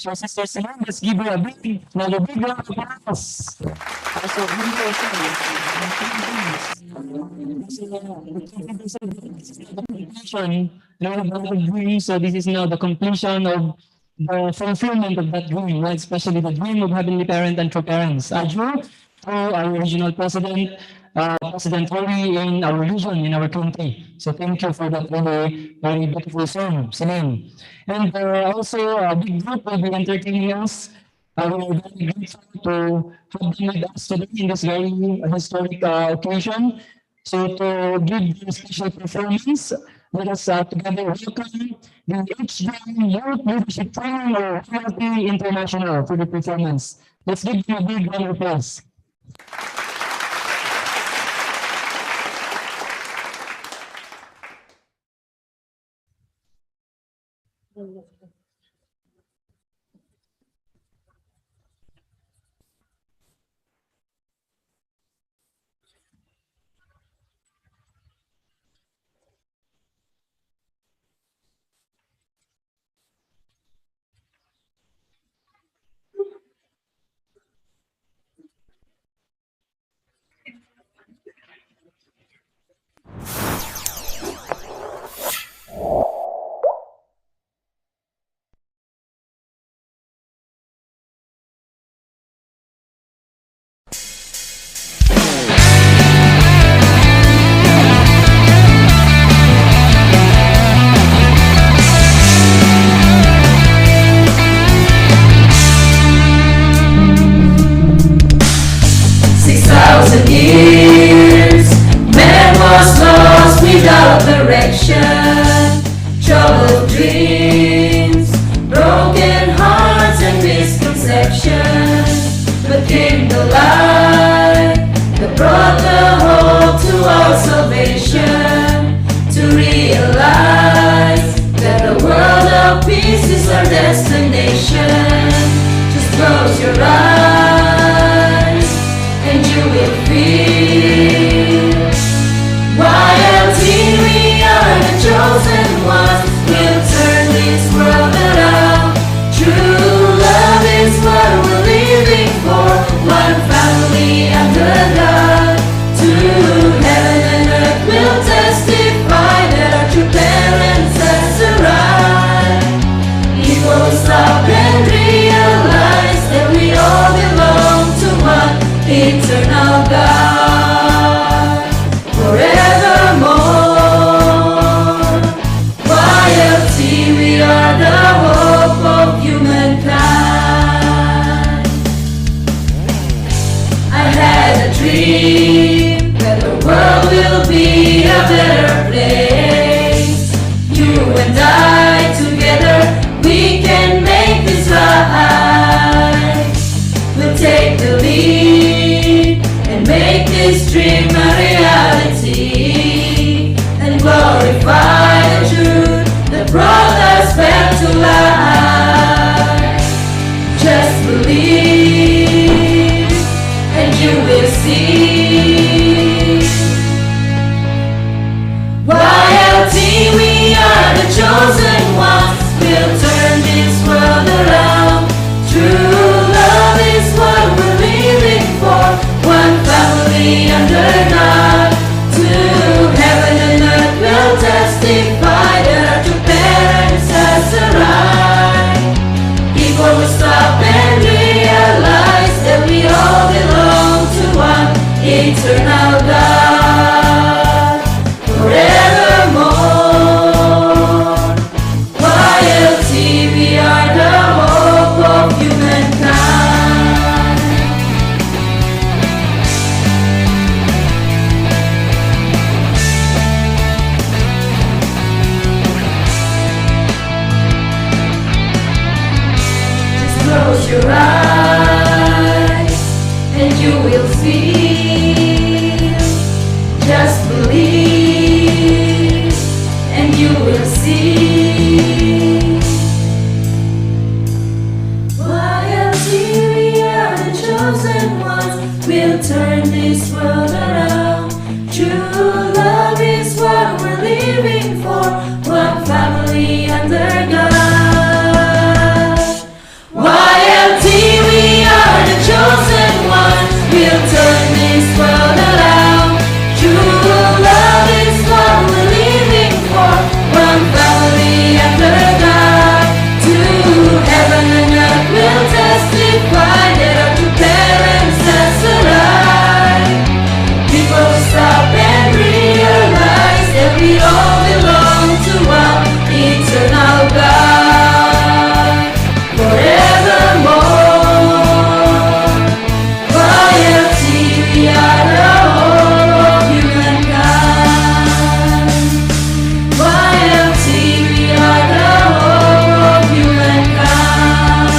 Our sisters here, let's give her a big, another big round of applause. Also, dream. So this is now the completion of the fulfillment of that dream, right? Especially the dream of Heavenly Parent and True Parents. Adjo, to our regional president, President Hori, in our region, in our country. So thank you for that very, very beautiful song, singing. And also, a big group will be entertaining us. We are very grateful to have them with us today in this very historic occasion. So to give them a special performance, let us together welcome the HDM Youth Leadership Training or HLT International for the performance. Let's give them a big round of applause. Years, man was lost without direction, troubled dreams, broken hearts and misconceptions. But came the light that brought the hope to our salvation, to realize that the world of peace is our destination. Just close your eyes and you will feel royalty. We are the chosen ones. We'll turn this world around. True love is what we're living for. One family under God. To heaven and earth will testify that our true parents has arrived. People stop and realize that we all belong. eternal God, forevermore. Royalty, we are the hope of humankind. I had a dream that the world will be a better place. You and I together, we can make this right. We'll take the lead and make this dream a reality, and glorify the truth that brought us back to life. Just believe and you will see. Royalty, we are the chosen ones. We'll turn this world around. True love is what we're living for. One family under God. To heaven and earth will testify that our true parents has arrived. People will stop and realize that we all belong to one eternal God, forevermore. Royalty, we are the hope of humankind. Just close your eyes and you will feel. Just believe and you will see. Royalty, we are the chosen ones. We'll turn this world around. True love is what we're living for. One family under God. Royalty, we are the chosen ones. We'll turn this world around. True love is what we're living for. One family under God. To heaven and earth will testify that our true parents has arrived. People will stop and realize that we all belong to one eternal God, forevermore. Royalty, we are the hope of humankind. Royalty, we are the hope of humankind.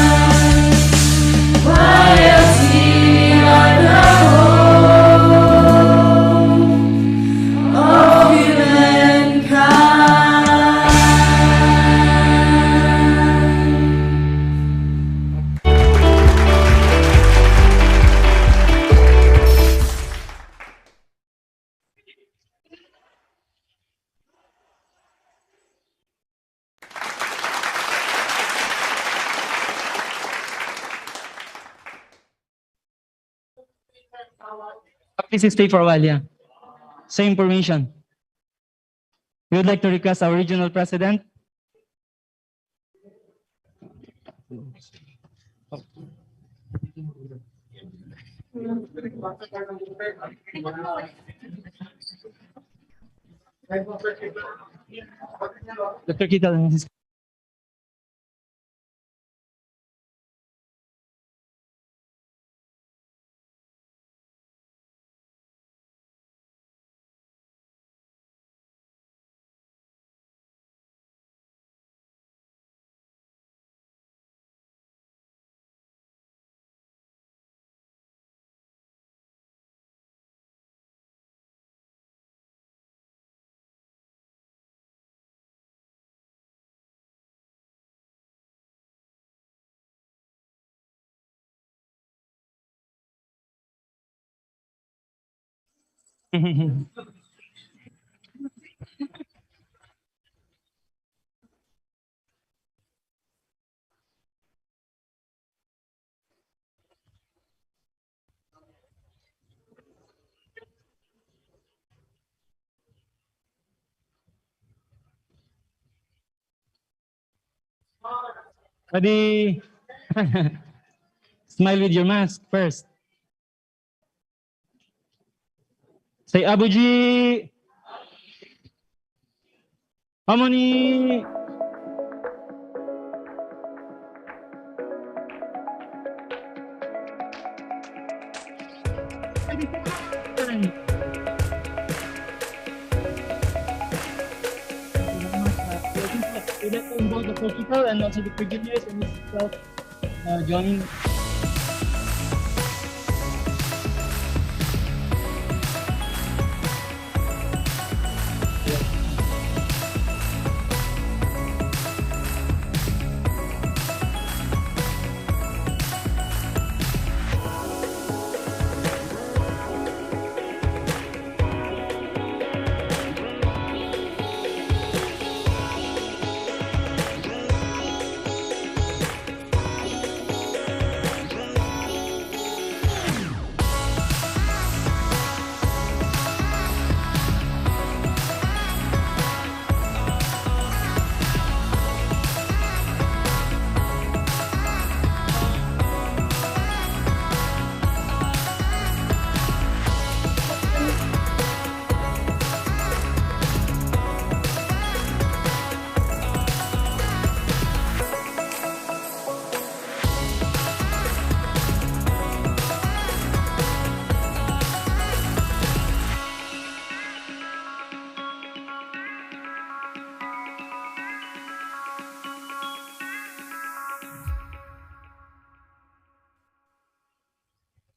Royalty, we are the hope of Please stay for a while, yeah. Same information. We would like to request our regional president. Dr. Kita and his Ready? Smile with your mask first. Say 아버지. 어머니. The principal and also the engineers and Mrs. joining.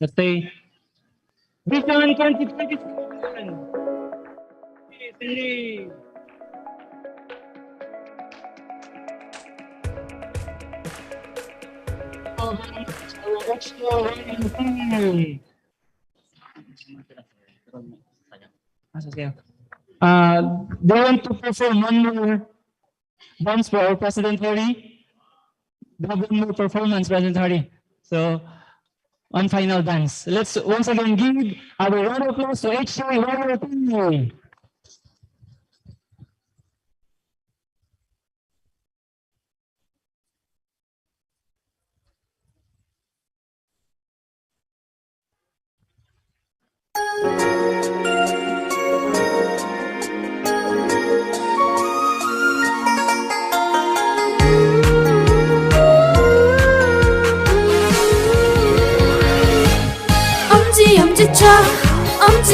Let's say, Vision 2027. Please, they want to perform one more dance for our President Hori. They have one more performance, President Hori. So, one final dance. Let's once again give our round of applause to HPHC-FFWPU.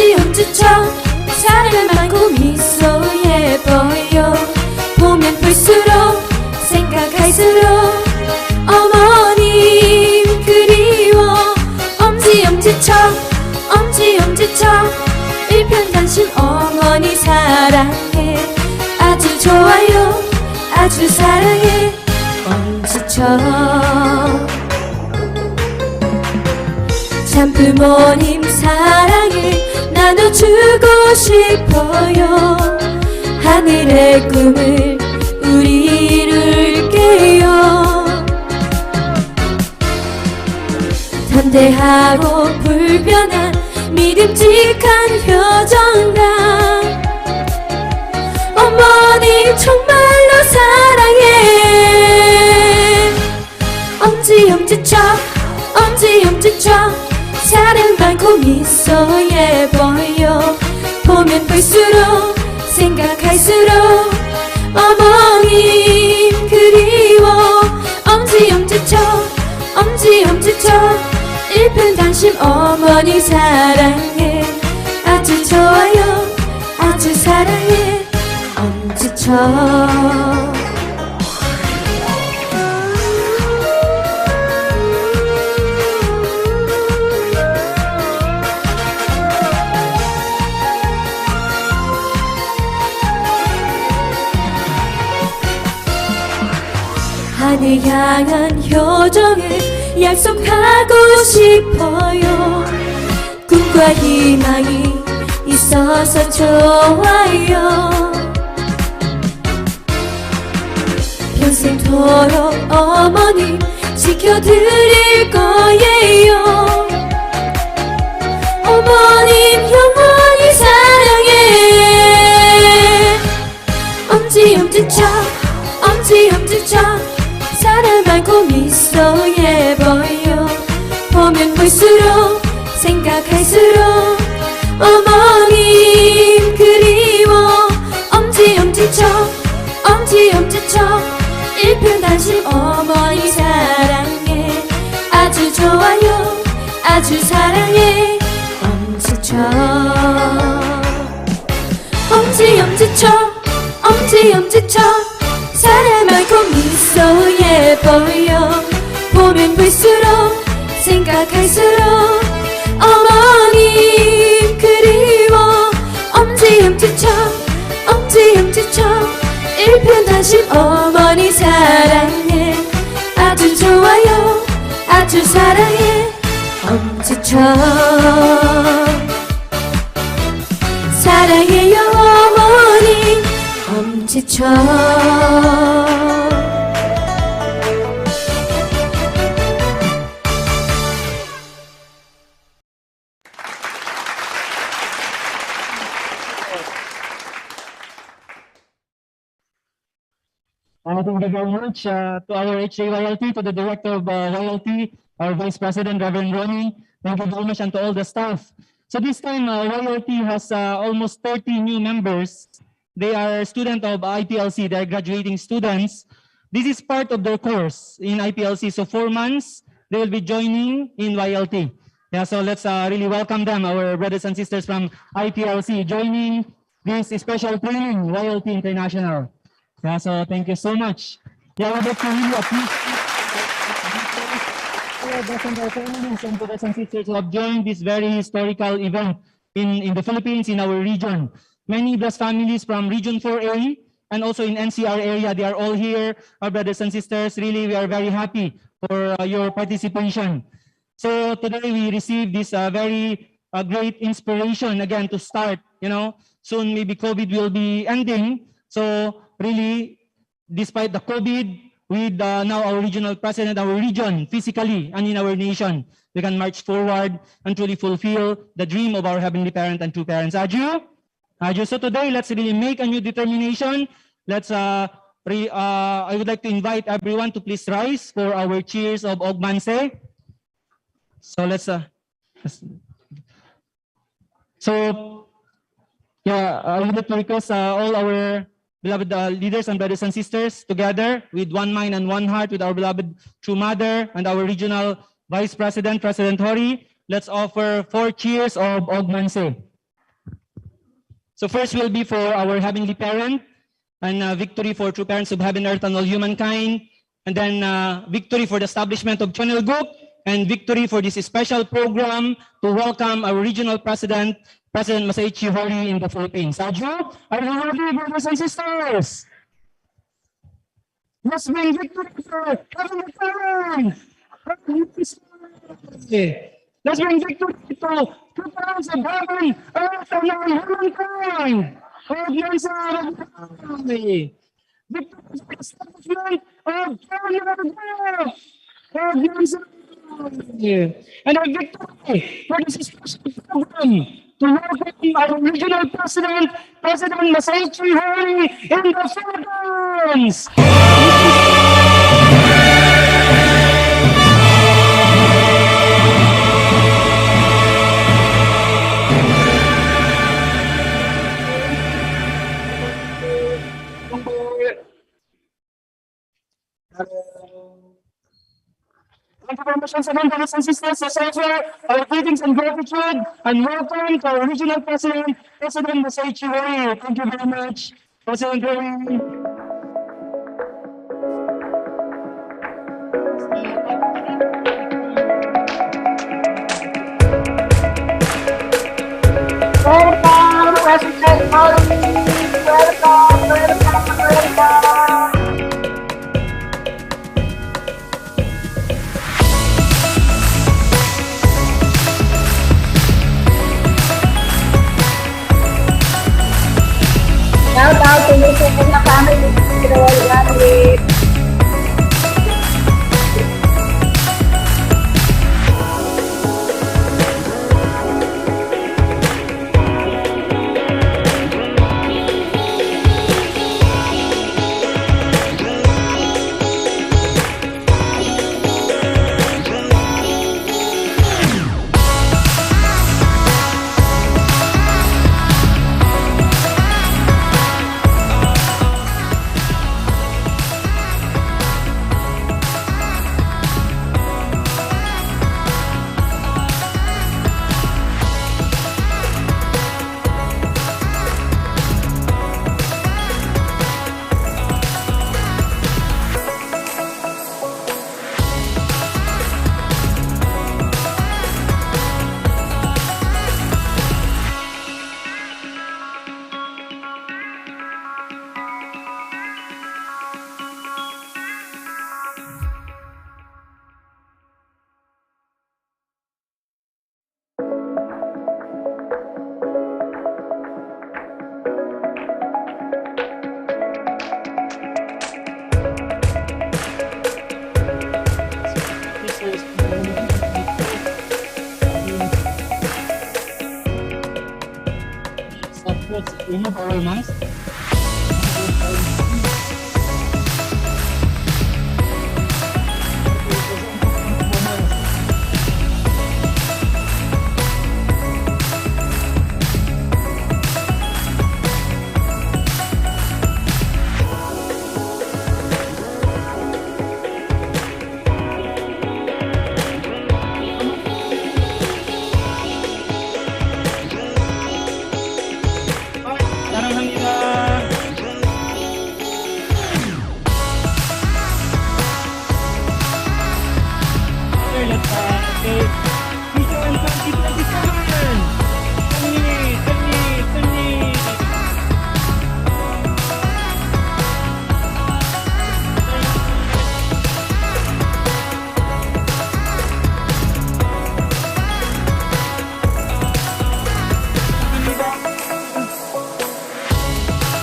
엄지척 사랑을 많고 미소 예뻐요. 보면 볼수록 생각할수록 어머님 그리워. 엄지척 일편단심 어머니 사랑해. 아주 좋아요 아주 사랑해. 엄지척 참 부모님 사랑을 나눠주고 싶어요. 하늘의 꿈을 우리 이룰게요. 담대하고 불변한 믿음직한 표정과 어머니 정말로 사랑해. 엄지척 사랑 많고 미소 예뻐요. 보면 볼수록 생각할수록 어머님 그리워. 엄지척 일편단심 어머니 사랑해. 아주 좋아요 아주 사랑해. 엄지척 하늘 향한 효정을 약속하고 싶어요. 꿈과 희망이 있어서 좋아요. 평생토록 어머니 지켜드릴 거예요. 어머님 영원히 사랑해. 엄지척 사랑 많고 미소 예뻐요. 보면 볼수록 생각할수록 어머니 엄지척 엄지척 일편단심 어머니 사랑해 아주 좋아요 아주 사랑해 엄지척 엄지척 사람 많고 미소 예뻐요 보면 볼수록 생각할수록 어머님 그리워 엄지척 일편단심 어머니 사랑해 아주 좋아요 아주 사랑해 엄지척 사랑해요 어머니 엄지척 Thank you very much to our HJYLT, to the Director of YLT, our Vice President, Reverend Ronnie. Thank you very much, and to all the staff. So this time, YLT has almost 30 new members. They are students of IPLC. They are graduating students. This is part of their course in IPLC. So 4 months, they will be joining in YLT. Yeah, so let's really welcome them, our brothers and sisters from IPLC, joining this special training, YLT International. Yeah, so thank you so much. Yeah, I would like to really appreciate all of us and our families and brothers and sisters who have joined this very historical event in the Philippines, in our region. Many blessed families from Region 4A and also in NCR area, they are all here. Our brothers and sisters, really, we are very happy for your participation. So today we received this very great inspiration again to start, soon maybe COVID will be ending. So really, despite the COVID, with now our regional president, our region, physically and in our nation, we can march forward and truly fulfill the dream of our Heavenly Parent and true parents. Aju? So today, let's really make a new determination. Let's, I would like to invite everyone to please rise for our cheers of Ogmanse. So let's, I would like to request all our beloved leaders and brothers and sisters together with one mind and one heart with our beloved true mother and our regional vice president, President Hori. Let's offer 4 cheers of Ogmanse. So first will be for our Heavenly Parent, and victory for true parents of heaven, earth, and all humankind. And then victory for the establishment of Channel Group, and victory for this special program to welcome our regional president, President Masaichi Hori in the Philippines. Aju, are you ready, brothers and sisters? Let's bring victory for Heavenly Parent. Let's bring victory to true parents of heaven, earth, and all humankind. Victory for the establishment of Channel Group. And a victory for this special program to welcome our regional president, President Masaichi Hori in the Philippines. Thank you very much once again, brothers and sisters. Let's offer our greetings and gratitude and welcome to our regional president, President Masaichi Hori. Thank you very much, President Hori. Welcome, President Hori. Welcome. Shout out to Mr. and the family, Mr. Walgari. let's remove our mask. 사랑합니다. 열렸다. 오케이. 미션 2027. 승리.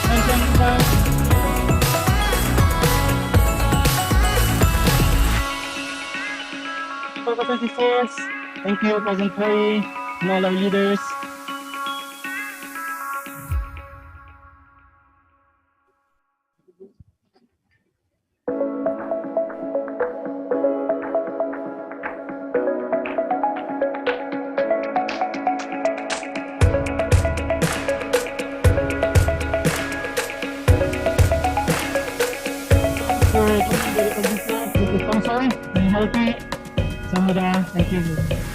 감사합니다. Brothers and sisters, thank you, President Hori, and all our leaders. For very sponsor, very healthy. Samada, thank you.